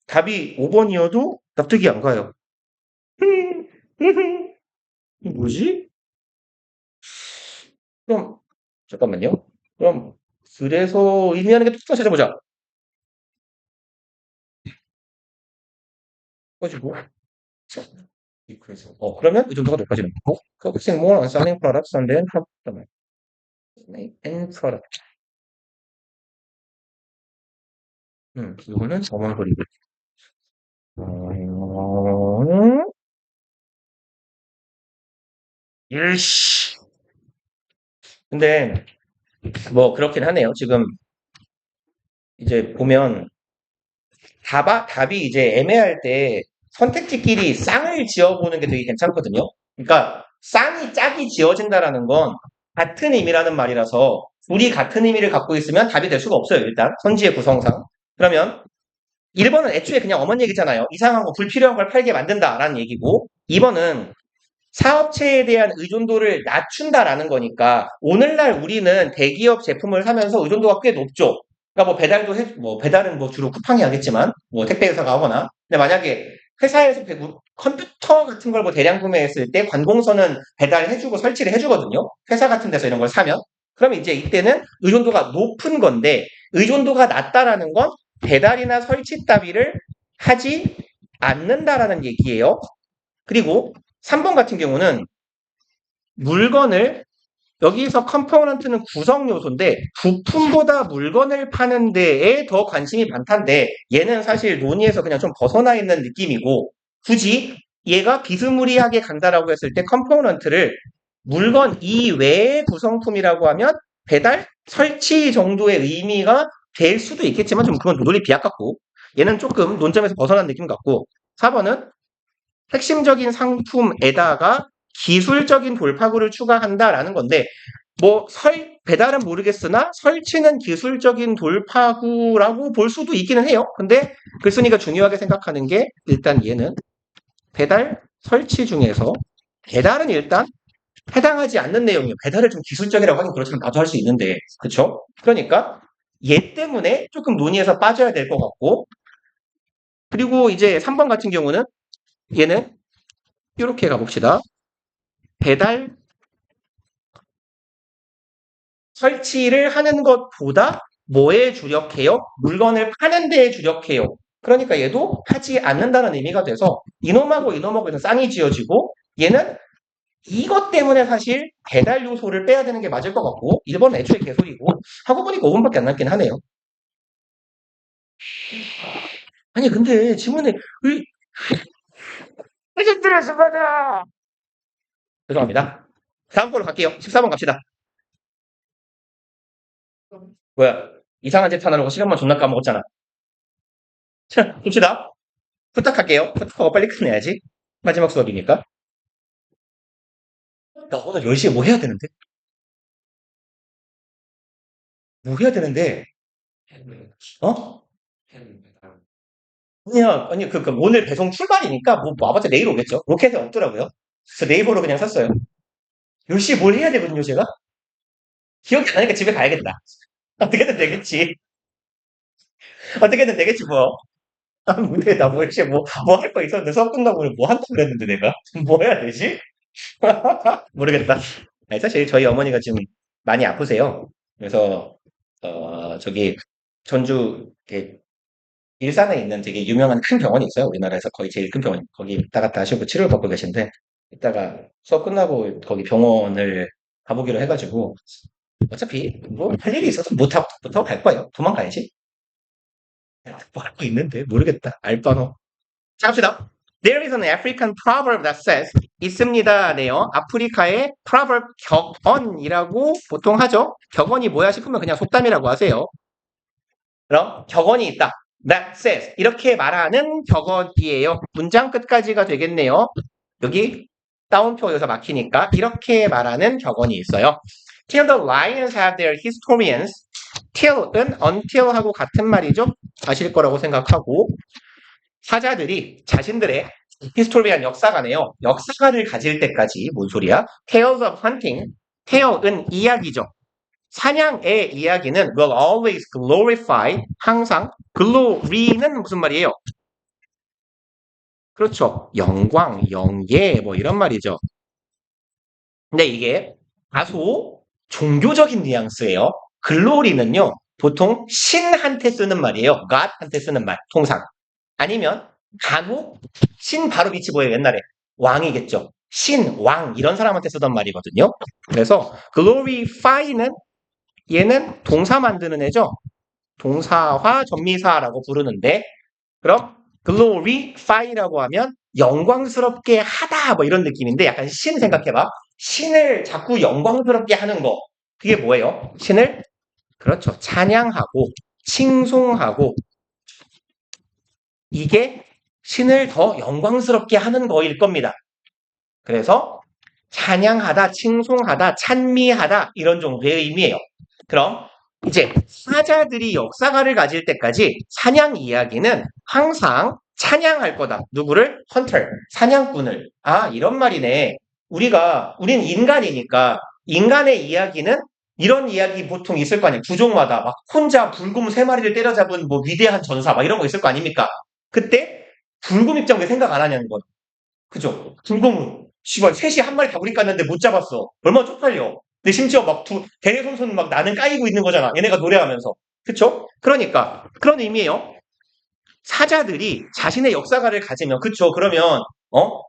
답이 5번이어도 납득이 안 가요. 뭐지? 그럼 잠깐만요. 그럼 그래서 의미하는 게 똑같이 찾아보자. 가지고 그래서 그러면 의존도가 높아지는 거고 focusing more on selling products and then end product. 이거는 저만 소리고. 일씨. 근데, 뭐, 그렇긴 하네요. 지금, 이제 보면, 답이 이제 애매할 때 선택지끼리 쌍을 지어보는 게 되게 괜찮거든요. 그러니까, 쌍이 짝이 지어진다라는 건 같은 의미라는 말이라서, 둘이 같은 의미를 갖고 있으면 답이 될 수가 없어요, 일단. 선지의 구성상. 그러면, 1번은 애초에 그냥 어머니 얘기잖아요. 이상한 거, 불필요한 걸 팔게 만든다라는 얘기고, 2번은 사업체에 대한 의존도를 낮춘다라는 거니까 오늘날 우리는 대기업 제품을 사면서 의존도가 꽤 높죠. 그러니까 뭐 배달도 뭐 배달은 뭐 주로 쿠팡이 하겠지만 뭐 택배 회사가 하거나 근데 만약에 회사에서 컴퓨터 같은 걸 뭐 대량 구매했을 때 관공서는 배달해주고 설치를 해주거든요. 회사 같은 데서 이런 걸 사면 그러면 이제 이때는 의존도가 높은 건데 의존도가 낮다라는 건 배달이나 설치 따위를 하지 않는다라는 얘기예요. 그리고 3번 같은 경우는 물건을 여기서 컴포넌트는 구성 요소인데 부품보다 물건을 파는 데에 더 관심이 많단데 얘는 사실 논의에서 그냥 좀 벗어나 있는 느낌이고 굳이 얘가 비스무리하게 간다라고 했을 때 컴포넌트를 물건 이외의 구성품이라고 하면 배달, 설치 정도의 의미가 될 수도 있겠지만 좀 그건 논리 비약 같고 얘는 조금 논점에서 벗어난 느낌 같고 4번은 핵심적인 상품에다가 기술적인 돌파구를 추가한다라는 건데 뭐 배달은 모르겠으나 설치는 기술적인 돌파구라고 볼 수도 있기는 해요. 근데 글쓴이가 중요하게 생각하는 게 일단 얘는 배달 설치 중에서 배달은 일단 해당하지 않는 내용이에요. 배달을 좀 기술적이라고 하긴 그렇지만 나도 할 수 있는데 그렇죠? 그러니까 얘 때문에 조금 논의에서 빠져야 될 것 같고 그리고 이제 3번 같은 경우는 얘는 이렇게 가봅시다. 배달 설치를 하는 것보다 뭐에 주력해요? 물건을 파는 데에 주력해요. 그러니까 얘도 하지 않는다는 의미가 돼서 이놈하고 이놈하고 쌍이 지어지고 얘는 이것 때문에 사실 배달 요소를 빼야 되는 게 맞을 것 같고 1번은 애초에 개소리고 하고 보니까 5분밖에 안 남긴 하네요. 아니 근데 지문에 스트레스 받아. 죄송합니다. 다음 걸로 갈게요. 14번 갑시다. 뭐야 이상한 짓 하느라고 시간만 존나 까먹었잖아. 자 봅시다. 부탁할게요. 부탁하고 빨리 끝내야지. 마지막 수업이니까. 나 오늘 10시에 뭐 해야 되는데? 뭐 해야 되는데? 어? 아니야, 아니, 오늘 배송 출발이니까, 뭐, 와봤자 내일 오겠죠? 로켓에 없더라고요. 그래서 네이버로 그냥 샀어요. 10시에 뭘 해야 되거든요, 제가? 기억이 안 나니까 집에 가야겠다. 어떻게든 되겠지. 어떻게든 되겠지, 뭐. 아, 근데 나 뭐, 10시에 뭐 할 거 있었는데 수업 끝나고 오늘 뭐 한다고 그랬는데 내가? 뭐 해야 되지? 모르겠다. 아니, 사실 저희 어머니가 지금 많이 아프세요. 그래서, 저기, 전주, 이렇게 일산에 있는 되게 유명한 큰 병원이 있어요. 우리나라에서 거의 제일 큰 병원. 거기 왔다 갔다 하시고 치료를 받고 계신데, 이따가 수업 끝나고 거기 병원을 가보기로 해가지고, 어차피 뭐 할 일이 있어서 못하고 갈 거예요. 도망가야지. 뭐 할 거 있는데 모르겠다. 알바노. 자, 갑시다. There is an African proverb that says 있습니다네요. 아프리카의 proverb 격언이라고 보통 하죠. 격언이 뭐야 싶으면 그냥 속담이라고 하세요. 그럼 격언이 있다. That says 이렇게 말하는 격언이에요. 문장 끝까지가 되겠네요. 여기 따옴표 여기서 막히니까 이렇게 말하는 격언이 있어요. Till the lions have their historians. till은 until하고 같은 말이죠. 아실 거라고 생각하고 사자들이 자신들의 히스토리한 역사가네요. 역사가를 가질 때까지 뭔 소리야? Tales of hunting. tale은 이야기죠. 사냥의 이야기는 will always glorify, 항상. glory는 무슨 말이에요? 그렇죠. 영광, 영예, 뭐 이런 말이죠. 근데 이게 다소 종교적인 뉘앙스예요. 글로리는요, 보통 신한테 쓰는 말이에요. God한테 쓰는 말, 통상. 아니면 간혹 신 바로 밑이 보여요. 옛날에 왕이겠죠. 신, 왕 이런 사람한테 쓰던 말이거든요. 그래서 glorify는 얘는 동사 만드는 애죠. 동사화 전미사라고 부르는데 그럼 glorify라고 하면 영광스럽게 하다 뭐 이런 느낌인데 약간 신 생각해봐. 신을 자꾸 영광스럽게 하는 거. 그게 뭐예요? 신을 그렇죠. 찬양하고 칭송하고 이게 신을 더 영광스럽게 하는 거일 겁니다. 그래서 찬양하다, 칭송하다, 찬미하다 이런 정도의 의미예요. 그럼 이제 사자들이 역사가를 가질 때까지 사냥 이야기는 항상 찬양할 거다. 누구를? 헌터, 사냥꾼을. 아, 이런 말이네. 우린 인간이니까 인간의 이야기는 이런 이야기 보통 있을 거 아니에요. 부족마다 막 혼자 불금 3마리를 때려잡은 뭐 위대한 전사 막 이런 거 있을 거 아닙니까? 그때 불금 입장 왜 생각 안 하냐는 거예요. 그죠? 불금은 씨발 셋이 한 마리 다구리 깠는데 못 잡았어. 얼마나 쪽팔려. 근데 심지어 막 대대손손 막 나는 까이고 있는 거잖아. 얘네가 노래하면서. 그쵸? 그러니까 그런 의미예요. 사자들이 자신의 역사가를 가지면 그쵸? 그러면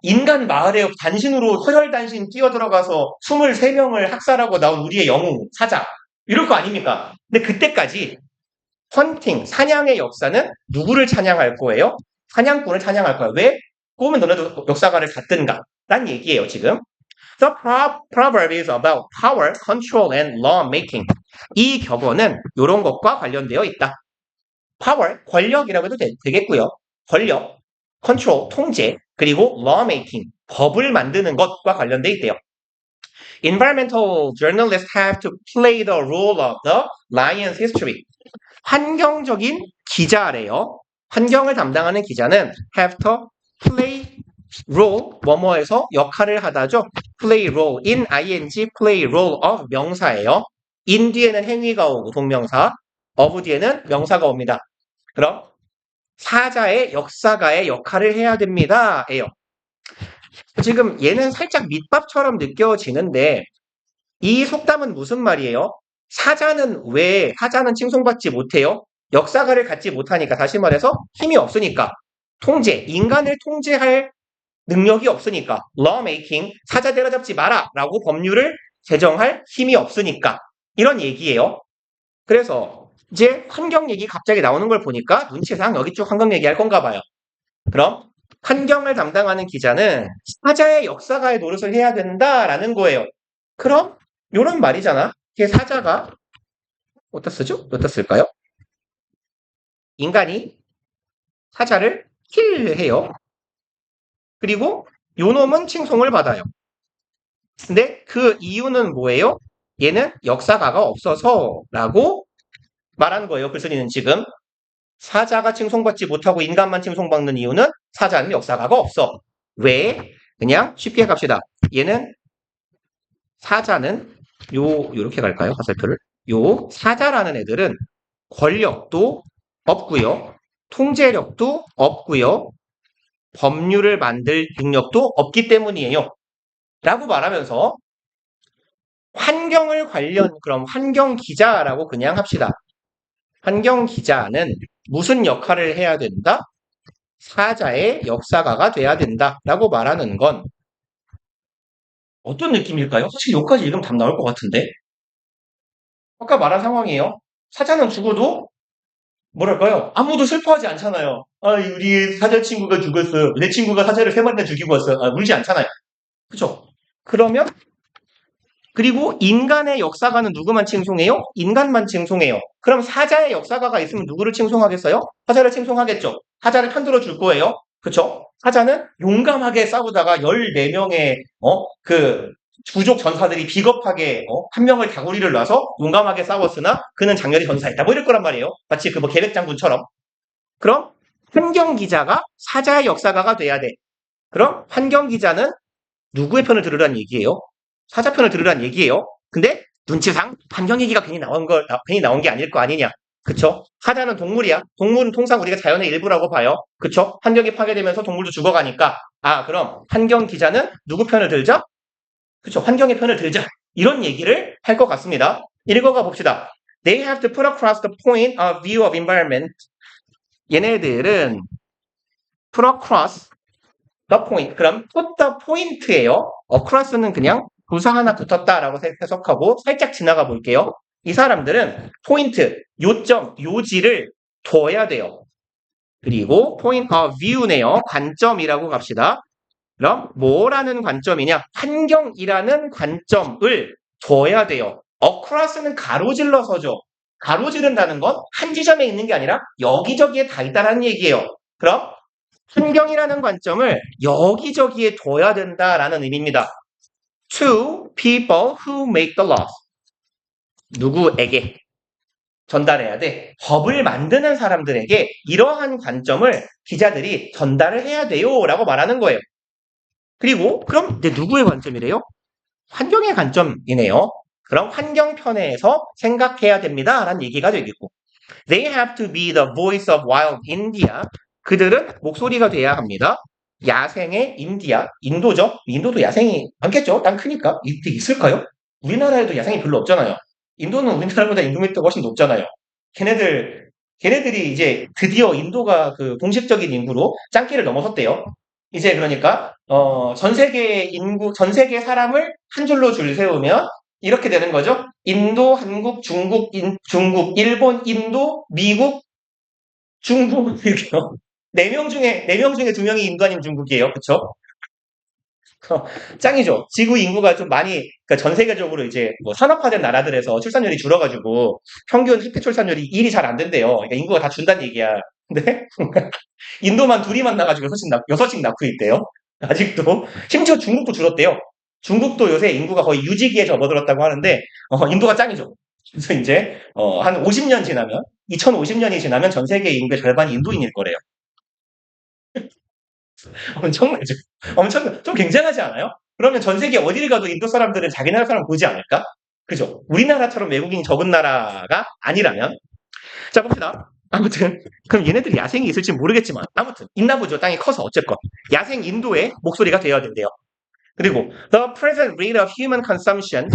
인간 마을에 단신으로 허혈단신 뛰어들어가서 23명을 학살하고 나온 우리의 영웅 사자 이럴 거 아닙니까? 근데 그때까지 헌팅 사냥의 역사는 누구를 찬양할 거예요? 사냥꾼을 찬양할 거예요. 왜? 꼬우면 너네도 역사가를 갖든가 란 얘기예요 지금. The proverb is about power, control, and law making. 이 격언은 이런 것과 관련되어 있다. power, 권력이라고 해도 되겠고요. 권력, control, 통제, 그리고 law making, 법을 만드는 것과 관련되어 있대요. Environmental journalists have to play the role of the lion's history. 환경적인 기자래요. 환경을 담당하는 기자는 have to play role, 뭐뭐에서 역할을 하다죠. play role, in ing, play role of 명사예요. in 뒤에는 행위가 오고 동명사, of 뒤에는 명사가 옵니다. 그럼 사자의 역사가의 역할을 해야 됩니다. 예요. 지금 얘는 살짝 밑밥처럼 느껴지는데 이 속담은 무슨 말이에요? 사자는 왜 사자는 칭송받지 못해요? 역사가를 갖지 못하니까 다시 말해서 힘이 없으니까 통제, 인간을 통제할 능력이 없으니까 law making, 사자 때려잡지 마라 라고 법률을 제정할 힘이 없으니까 이런 얘기예요. 그래서 이제 환경 얘기 갑자기 나오는 걸 보니까 눈치상 여기 쭉 환경 얘기할 건가 봐요. 그럼 환경을 담당하는 기자는 사자의 역사가의 노릇을 해야 된다라는 거예요. 그럼 이런 말이잖아. 이게 사자가 어디다 쓰죠? 어디다 쓸까요? 인간이 사자를 킬해요. 그리고 요놈은 칭송을 받아요. 근데 그 이유는 뭐예요? 얘는 역사가가 없어서라고 말하는 거예요. 글쓴이는 지금 사자가 칭송받지 못하고 인간만 칭송받는 이유는 사자는 역사가가 없어. 왜? 그냥 쉽게 갑시다. 얘는 사자는 요렇게 갈까요? 화살표를. 요 사자라는 애들은 권력도 없고요. 통제력도 없고요. 법률을 만들 능력도 없기 때문이에요. 라고 말하면서 그럼 환경 기자라고 그냥 합시다. 환경 기자는 무슨 역할을 해야 된다? 사자의 역사가가 돼야 된다. 라고 말하는 건 어떤 느낌일까요? 사실 여기까지 읽으면 답 나올 것 같은데. 아까 말한 상황이에요. 사자는 죽어도 뭐랄까요? 아무도 슬퍼하지 않잖아요. 아, 우리 사자 친구가 죽었어. 내 친구가 사자를 3마리나 죽이고 왔어. 아, 울지 않잖아요. 그죠? 그러면 그리고 인간의 역사가는 누구만 칭송해요? 인간만 칭송해요. 그럼 사자의 역사가가 있으면 누구를 칭송하겠어요? 사자를 칭송하겠죠. 사자를 편들어 줄 거예요. 그쵸? 사자는 용감하게 싸우다가 14명의 그 부족 전사들이 비겁하게 한 명을 다구리를 놔서 용감하게 싸웠으나 그는 장렬히 전사했다. 뭐 이럴 거란 말이에요. 마치 그 뭐 계백장군처럼. 그럼 환경기자가 사자의 역사가가 돼야 돼. 그럼 환경기자는 누구의 편을 들으란 얘기예요? 사자 편을 들으란 얘기예요. 근데 눈치상 환경 얘기가 괜히 나온 게 아닐 거 아니냐. 그쵸? 사자는 동물이야. 동물은 통상 우리가 자연의 일부라고 봐요. 그쵸? 환경이 파괴되면서 동물도 죽어가니까. 아, 그럼 환경 기자는 누구 편을 들자? 그쵸? 환경의 편을 들자. 이런 얘기를 할 것 같습니다. 읽어가 봅시다. They have to put across the point of view of environment. 얘네들은 put across the point. 그럼 put the point예요. across는 그냥 부사 하나 붙었다라고 해석하고 살짝 지나가 볼게요. 이 사람들은 포인트, 요점, 요지를 둬야 돼요. 그리고 point of view네요. 관점이라고 갑시다. 그럼 뭐라는 관점이냐? 환경이라는 관점을 둬야 돼요. across는 가로질러서죠. 가로지른다는 건 한 지점에 있는 게 아니라 여기저기에 다 있다는 얘기예요. 그럼 환경이라는 관점을 여기저기에 둬야 된다라는 의미입니다. To people who make the laws. 누구에게 전달해야 돼? 법을 만드는 사람들에게 이러한 관점을 기자들이 전달을 해야 돼요 라고 말하는 거예요. 그리고 그럼 이제 누구의 관점이래요? 환경의 관점이네요. 그럼 환경편에서 생각해야 됩니다 라는 얘기가 되겠고, They have to be the voice of wild India. 그들은 목소리가 돼야 합니다. 야생의 인디아, 인도죠. 인도도 야생이 많겠죠. 땅 크니까. 있을까요? 우리나라에도 야생이 별로 없잖아요. 인도는 우리나라보다 인구 밀도가 훨씬 높잖아요. 걔네들이 이제 드디어 인도가 그 공식적인 인구로 짱끼를 넘어섰대요. 이제 그러니까 전 세계 인구, 전 세계 사람을 한 줄로 줄 세우면 이렇게 되는 거죠. 인도, 한국, 중국, 일본, 인도, 미국, 중국 이렇게요. 네 명 중에 두 명이 인도 아니면 중국이에요. 그쵸? 짱이죠. 지구 인구가 좀 많이, 그러니까 전 세계적으로 이제 뭐 산업화된 나라들에서 출산율이 줄어가지고 평균 혜택 출산율이 1이 잘 안 된대요. 그러니까 인구가 다 준다는 얘기야. 근데 인도만 둘이 만나가지고 여섯씩 낳고 있대요. 아직도. 심지어 중국도 줄었대요. 중국도 요새 인구가 거의 유지기에 접어들었다고 하는데, 인도가 짱이죠. 그래서 이제, 한 50년 지나면, 2050년이 지나면 전 세계 인구의 절반이 인도인일 거래요. 엄청나죠? 좀 굉장하지 않아요? 그러면 전 세계 어디를 가도 인도 사람들은 자기 나라 사람 보지 않을까? 그죠? 우리나라처럼 외국인이 적은 나라가 아니라면. 자, 봅시다. 아무튼, 그럼 얘네들이 야생이 있을지 모르겠지만, 아무튼, 있나 보죠. 땅이 커서 어쨌건. 야생 인도의 목소리가 되어야 된대요. 그리고, the present rate of human consumption.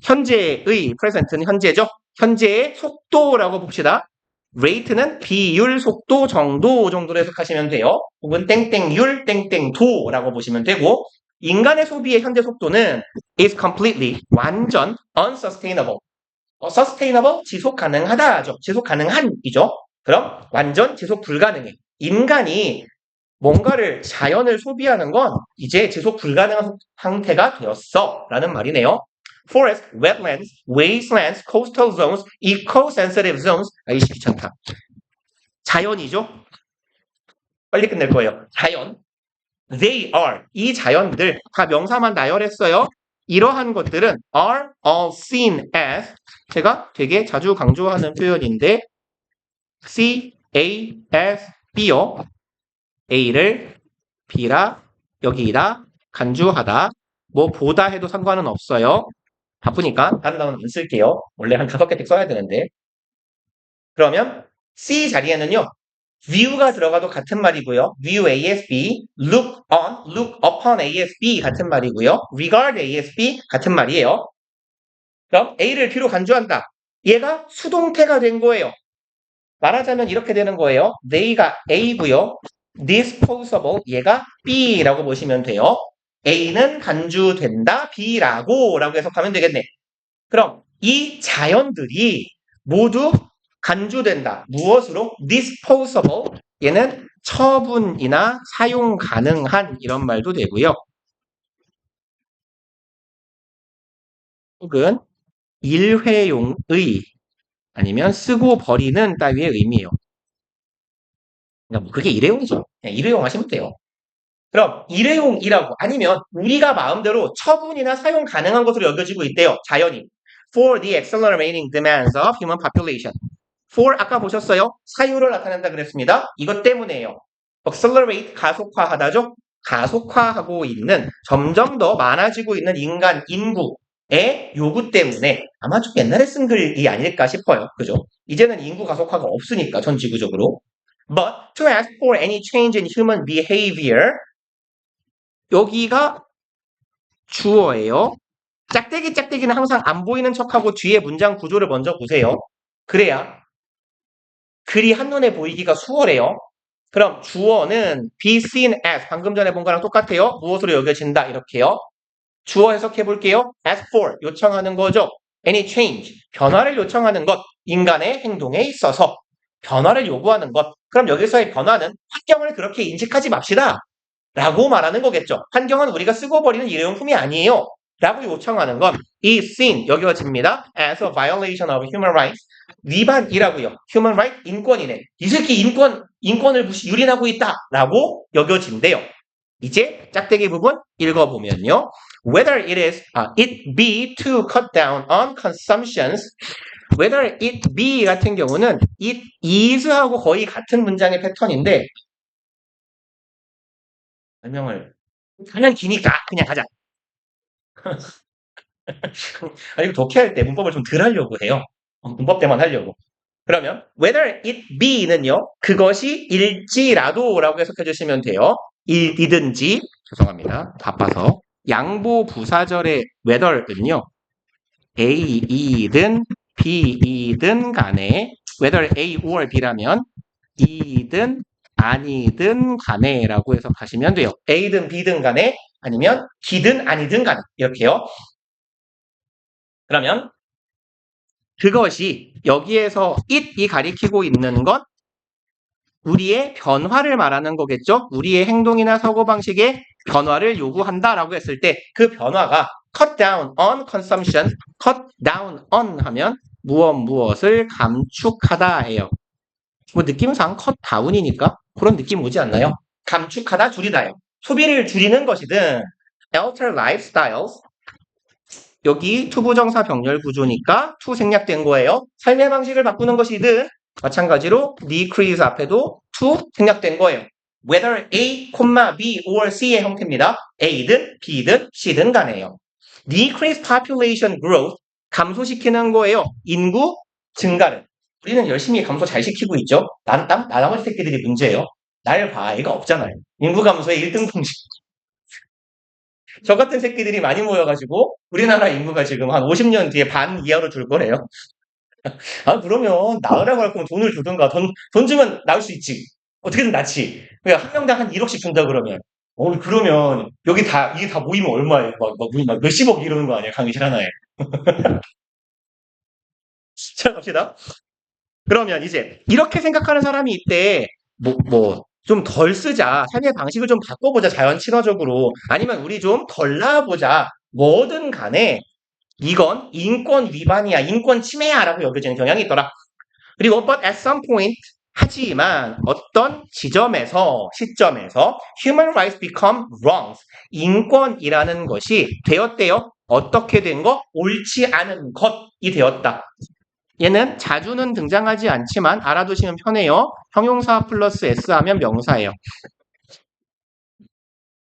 현재의, present는 현재죠. 현재의 속도라고 봅시다. rate는 비율, 속도, 정도로 해석하시면 돼요. 혹은 땡땡율, 땡땡도라고 보시면 되고, 인간의 소비의 현재 속도는 is completely, 완전 unsustainable. sustainable, 지속 가능하다죠. 지속 가능한이죠. 그럼 완전 지속 불가능해. 인간이 뭔가를 자연을 소비하는 건 이제 지속 불가능한 상태가 되었어 라는 말이네요. Forest, wetlands, wastelands, coastal zones, eco-sensitive zones. 이씨 귀찮다. 자연이죠. 빨리 끝낼 거예요. 자연. They are. 이 자연들 다 명사만 나열했어요. 이러한 것들은 are all seen as. 제가 되게 자주 강조하는 표현인데 C-A-S B요. A를 B라, 여기다 간주하다. 뭐 보다 해도 상관은 없어요. 바쁘니까 다른 단어는 안 쓸게요. 원래 한 5개씩 써야 되는데. 그러면 C 자리에는요. view가 들어가도 같은 말이고요. view ASB, look on, look upon ASB 같은 말이고요. regard ASB 같은 말이에요. 그럼 A를 B로 간주한다. 얘가 수동태가 된 거예요. 말하자면 이렇게 되는 거예요. they가 A고요. disposable 얘가 B라고 보시면 돼요. A는 간주된다 B라고 해석하면 되겠네. 그럼 이 자연들이 모두 간주된다. 무엇으로? disposable 얘는 처분이나 사용 가능한 이런 말도 되고요. 혹은 일회용의 아니면 쓰고 버리는 따위의 의미예요. 그러니까 뭐 그게 일회용이죠. 그냥 일회용 하시면 돼요. 그럼 일회용이라고 아니면 우리가 마음대로 처분이나 사용 가능한 것으로 여겨지고 있대요. 자연이. For the accelerating demands of human population. For 아까 보셨어요? 사유를 나타낸다 그랬습니다. 이것 때문에요. accelerate 가속화하다죠. 가속화하고 있는 점점 더 많아지고 있는 인구의 요구 때문에 아마 좀 옛날에 쓴 글이 아닐까 싶어요. 그죠? 이제는 인구 가속화가 없으니까 전 지구적으로. But to ask for any change in human behavior 여기가 주어예요. 짝대기는 항상 안 보이는 척하고 뒤에 문장 구조를 먼저 보세요. 그래야 글이 한눈에 보이기가 수월해요. 그럼 주어는 be seen as 방금 전에 본 거랑 똑같아요. 무엇으로 여겨진다 이렇게요. 주어 해석해 볼게요. ask for 요청하는 거죠. any change, 변화를 요청하는 것, 인간의 행동에 있어서 변화를 요구하는 것. 그럼 여기서의 변화는 환경을 그렇게 인식하지 맙시다. 라고 말하는 거겠죠. 환경은 우리가 쓰고 버리는 일회용품이 아니에요. 라고 요청하는 건 is seen, 여겨집니다. as a violation of human rights. 위반이라고요. human right, 인권이네. 이 새끼 인권을 유린하고 있다. 라고 여겨진대요. 이제 짝대기 부분 읽어보면요. Whether it be to cut down on consumptions, whether it be 같은 경우는 it is하고 거의 같은 문장의 패턴인데 설명을 그냥 기니까 그냥 가자. 이거 독해할 때 문법을 좀 덜 하려고 해요. 문법 때만 하려고. 그러면 whether it be는요. 그것이 일지라도라고 해석해 주시면 돼요. 이든지 죄송합니다. 바빠서 양보 부사절의 whether는요. A이든 B이든 간에 whether A or B라면 이든 아니든 간에라고 해석하시면 돼요. A든 B든 간에 아니면 B든 아니든 간에 이렇게요. 그러면 그것이 여기에서 it이 가리키고 있는 것 우리의 변화를 말하는 거겠죠. 우리의 행동이나 사고방식의 변화를 요구한다라고 했을 때 그 변화가 cut down on consumption, cut down on 하면 무엇을 감축하다예요. 뭐 느낌상 cut down이니까 그런 느낌 오지 않나요? 감축하다, 줄이다요. 소비를 줄이는 것이든 alter lifestyles 여기 투부정사 병렬 구조니까 to 생략된 거예요. 삶의 방식을 바꾸는 것이든 마찬가지로 decrease 앞에도 to 생략된 거예요. whether A, B or C의 형태입니다. A든 B든 C든 간에요. decrease population growth 감소시키는 거예요. 인구 증가를. 우리는 열심히 감소 잘 시키고 있죠. 나머지 새끼들이 문제예요. 날 봐. 애가 없잖아요. 인구 감소의 1등 공식. 저 같은 새끼들이 많이 모여가지고 우리나라 인구가 지금 한 50년 뒤에 반 이하로 줄 거래요. 그러면 나으라고 할 거면 돈을 주든가 돈 주면 나을 수 있지. 어떻게든 낫지. 한 명당 한 1억씩 준다 그러면. 그러면 이게 다 모이면 얼마예요? 막 몇십억 이러는 거 아니야? 강의실 하나에. 자, 갑시다. 그러면 이제 이렇게 생각하는 사람이 있대. 좀 덜 쓰자. 삶의 방식을 좀 바꿔보자. 자연 친화적으로. 아니면 우리 좀 덜 나아보자. 뭐든 간에 이건 인권 위반이야. 인권 침해야. 라고 여겨지는 경향이 있더라. 그리고 but at some point 하지만 어떤 시점에서 human rights become wrongs. 인권이라는 것이 되었대요. 어떻게 된 거? 옳지 않은 것이 되었다. 얘는 자주는 등장하지 않지만 알아두시면 편해요. 형용사 플러스 S 하면 명사예요.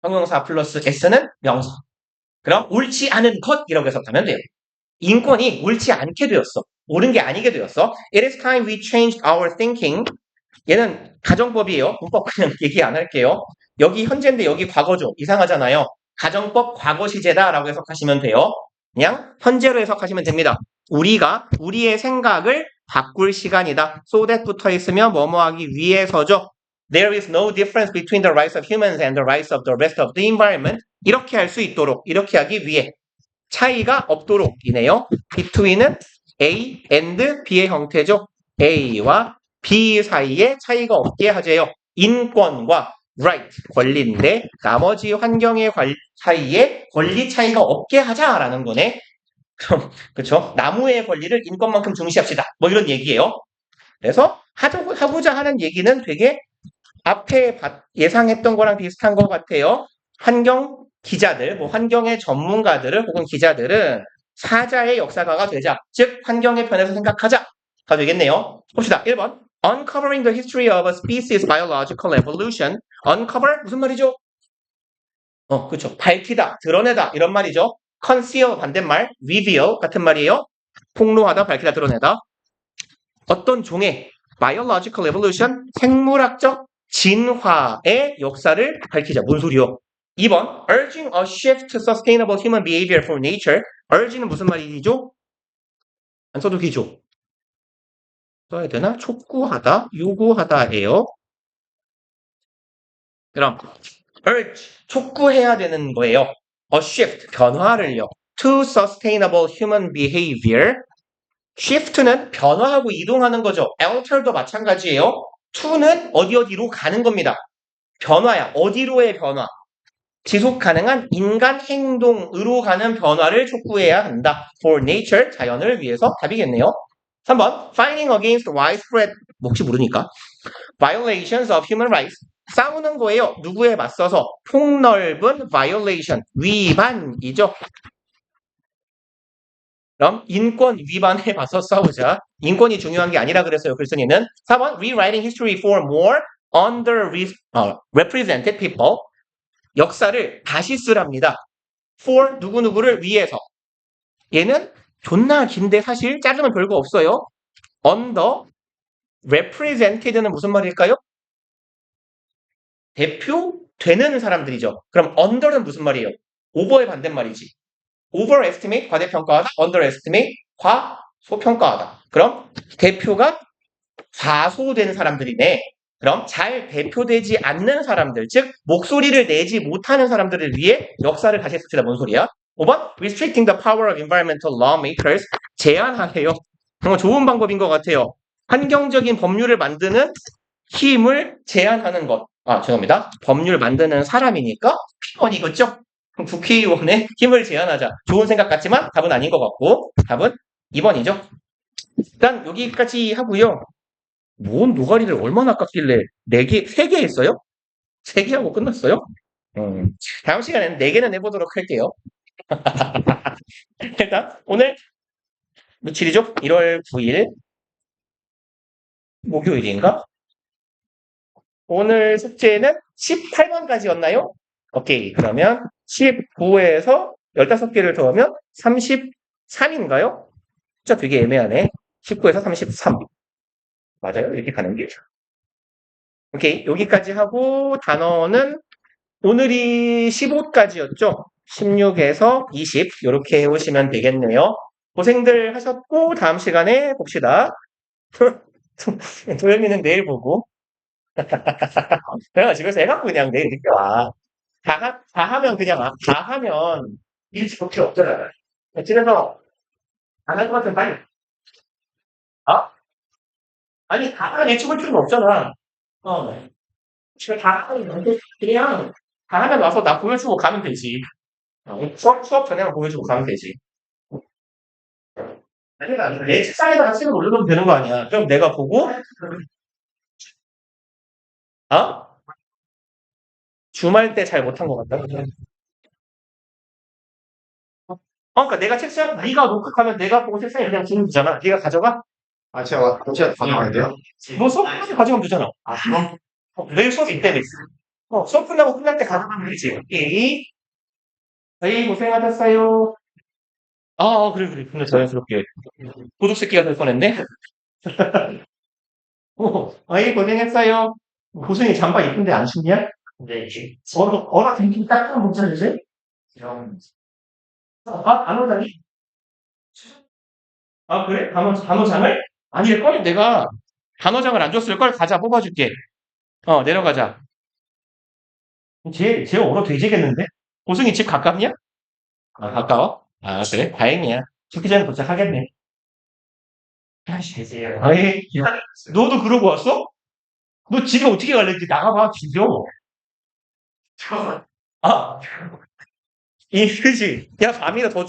형용사 플러스 S는 명사. 그럼 옳지 않은 것이라고 해석하면 돼요. 인권이 옳지 않게 되었어. 옳은 게 아니게 되었어. It is time we changed our thinking. 얘는 가정법이에요. 문법 그냥 얘기 안 할게요. 여기 현재인데 여기 과거죠. 이상하잖아요. 가정법 과거 시제다라고 해석하시면 돼요. 그냥 현재로 해석하시면 됩니다. 우리가 우리의 생각을 바꿀 시간이다. so that 붙어 있으면 뭐뭐하기 위해서죠. There is no difference between the rights of humans and the rights of the rest of the environment. 이렇게 할 수 있도록, 이렇게 하기 위해 차이가 없도록이네요. between은 A and B의 형태죠. A와 B 사이에 차이가 없게 하재요. 인권과 right, 권리인데 나머지 환경의 사이에 권리 차이가 없게 하자라는 거네. 그렇죠? 나무의 권리를 인권만큼 중시합시다. 뭐 이런 얘기예요. 그래서 하고자 하는 얘기는 되게 앞에 예상했던 거랑 비슷한 것 같아요. 환경 기자들, 환경의 전문가들을 혹은 기자들은 사자의 역사가가 되자. 즉 환경의 편에서 생각하자가 되겠네요. 봅시다. 1번. Uncovering the history of a species biological evolution. Uncover 무슨 말이죠? 그렇죠. 밝히다, 드러내다 이런 말이죠. Conceal 반대말, reveal 같은 말이에요. 폭로하다, 밝히다, 드러내다. 어떤 종의 biological evolution, 생물학적 진화의 역사를 밝히자. 뭔 소리요? 2번, urging a shift to sustainable human behavior for nature. urge는 무슨 말이죠? 안 써도 기죠. 써야 되나? 촉구하다, 요구하다예요. 그럼 urge, 촉구해야 되는 거예요. a shift, 변화를요. to sustainable human behavior. shift는 변화하고 이동하는 거죠. alter도 마찬가지예요. to는 어디로 가는 겁니다. 변화야. 어디로의 변화. 지속 가능한 인간 행동으로 가는 변화를 촉구해야 한다. for nature, 자연을 위해서 답이겠네요. 3번, fighting against widespread, 혹시 모르니까. violations of human rights. 싸우는 거예요. 누구에 맞서서? 폭넓은 violation, 위반이죠. 그럼 인권 위반에 맞서 싸우자. 인권이 중요한 게 아니라 그랬어요. 글쓴이는. 4번, rewriting history for more underrepresented people. 역사를 다시 쓰랍니다. for 누구누구를 위해서. 얘는 존나 긴데 사실 자르면 별거 없어요. under represented는 무슨 말일까요? 대표되는 사람들이죠. 그럼 under는 무슨 말이에요? over의 반대말이지. overestimate 과대평가하다, underestimate 과소평가하다. 그럼 대표가 과소된 사람들이네. 그럼 잘 대표되지 않는 사람들, 즉 목소리를 내지 못하는 사람들을 위해 역사를 다시 씁시다. 뭔 소리야? 5번 restricting the power of environmental lawmakers. 제한하래요. 정말 좋은 방법인 것 같아요. 환경적인 법률을 만드는 힘을 제한하는 것. 죄송합니다. 법률 만드는 사람이니까 국회의원이겠죠? 국회의원의 힘을 제한하자. 좋은 생각 같지만 답은 아닌 것 같고 답은 2번이죠. 일단 여기까지 하고요. 뭔 노가리를 얼마나 깎길래 4개, 3개 했어요? 3개 하고 끝났어요? 다음 시간에는 4개는 해보도록 할게요. 일단 오늘 며칠이죠? 1월 9일 목요일인가? 오늘 숙제는 18번까지였나요? 오케이. 그러면 19에서 15개를 더하면 33인가요? 숫자 되게 애매하네. 19에서 33. 맞아요? 이렇게 가는 게. 오케이. 여기까지 하고 단어는 오늘이 15까지였죠? 16에서 20 이렇게 해오시면 되겠네요. 고생들 하셨고 다음 시간에 봅시다. 도현이는 내일 보고 내가 집에서 해갖고 그냥 내일 늦게 와. 다 하면 그냥 다 하면 일찍 볼 필요 없잖아. 집에서 안 할 것 같으면 빨리. 아니 다 하면 일찍 볼 필요는 없잖아. 집에 다 하면 그냥 다 하면 와서 나 보여주고 가면 되지. 수업 전에만 보여주고 가면 되지. 아니가 내 책상에다가 책을 올려놓으면 되는 거 아니야. 그럼 내가 보고 주말 때 잘 못한 것 같다. 그러니까 내가 책상 네가 녹화하면 내가 보고 책상에 그냥 두면 되잖아. 네가 가져가. 제가 가져가야 돼요? 너 수업 끝날 때 가져가면 되잖아. 그럼 내일 수업이 있대. 수업 끝나고 끝날 때 가져가면 되지. 오케이. 고생하셨어요. 그래. 근데 자연스럽게 도둑 새끼가 될 뻔했네. 고생했어요. 고생이 잠바 이쁜데 안 춥냐? 근데 어라 굉장히 따뜻한 목소리지? 이런 단호장이? 그래? 단호장을? 아닐걸? 내가 단호장을 안 줬을걸? 가자, 뽑아줄게. 내려가자. 쟤 얼어 돼지겠는데? 고승이 집 가깝냐? 가까워? 그래? 다행이야. 죽기 전에 도착하겠네. 되세요. 너도 그러고 왔어? 너 집에 어떻게 갈래? 이제 나가봐, 뒤져. 그지? 야, 밤이라 더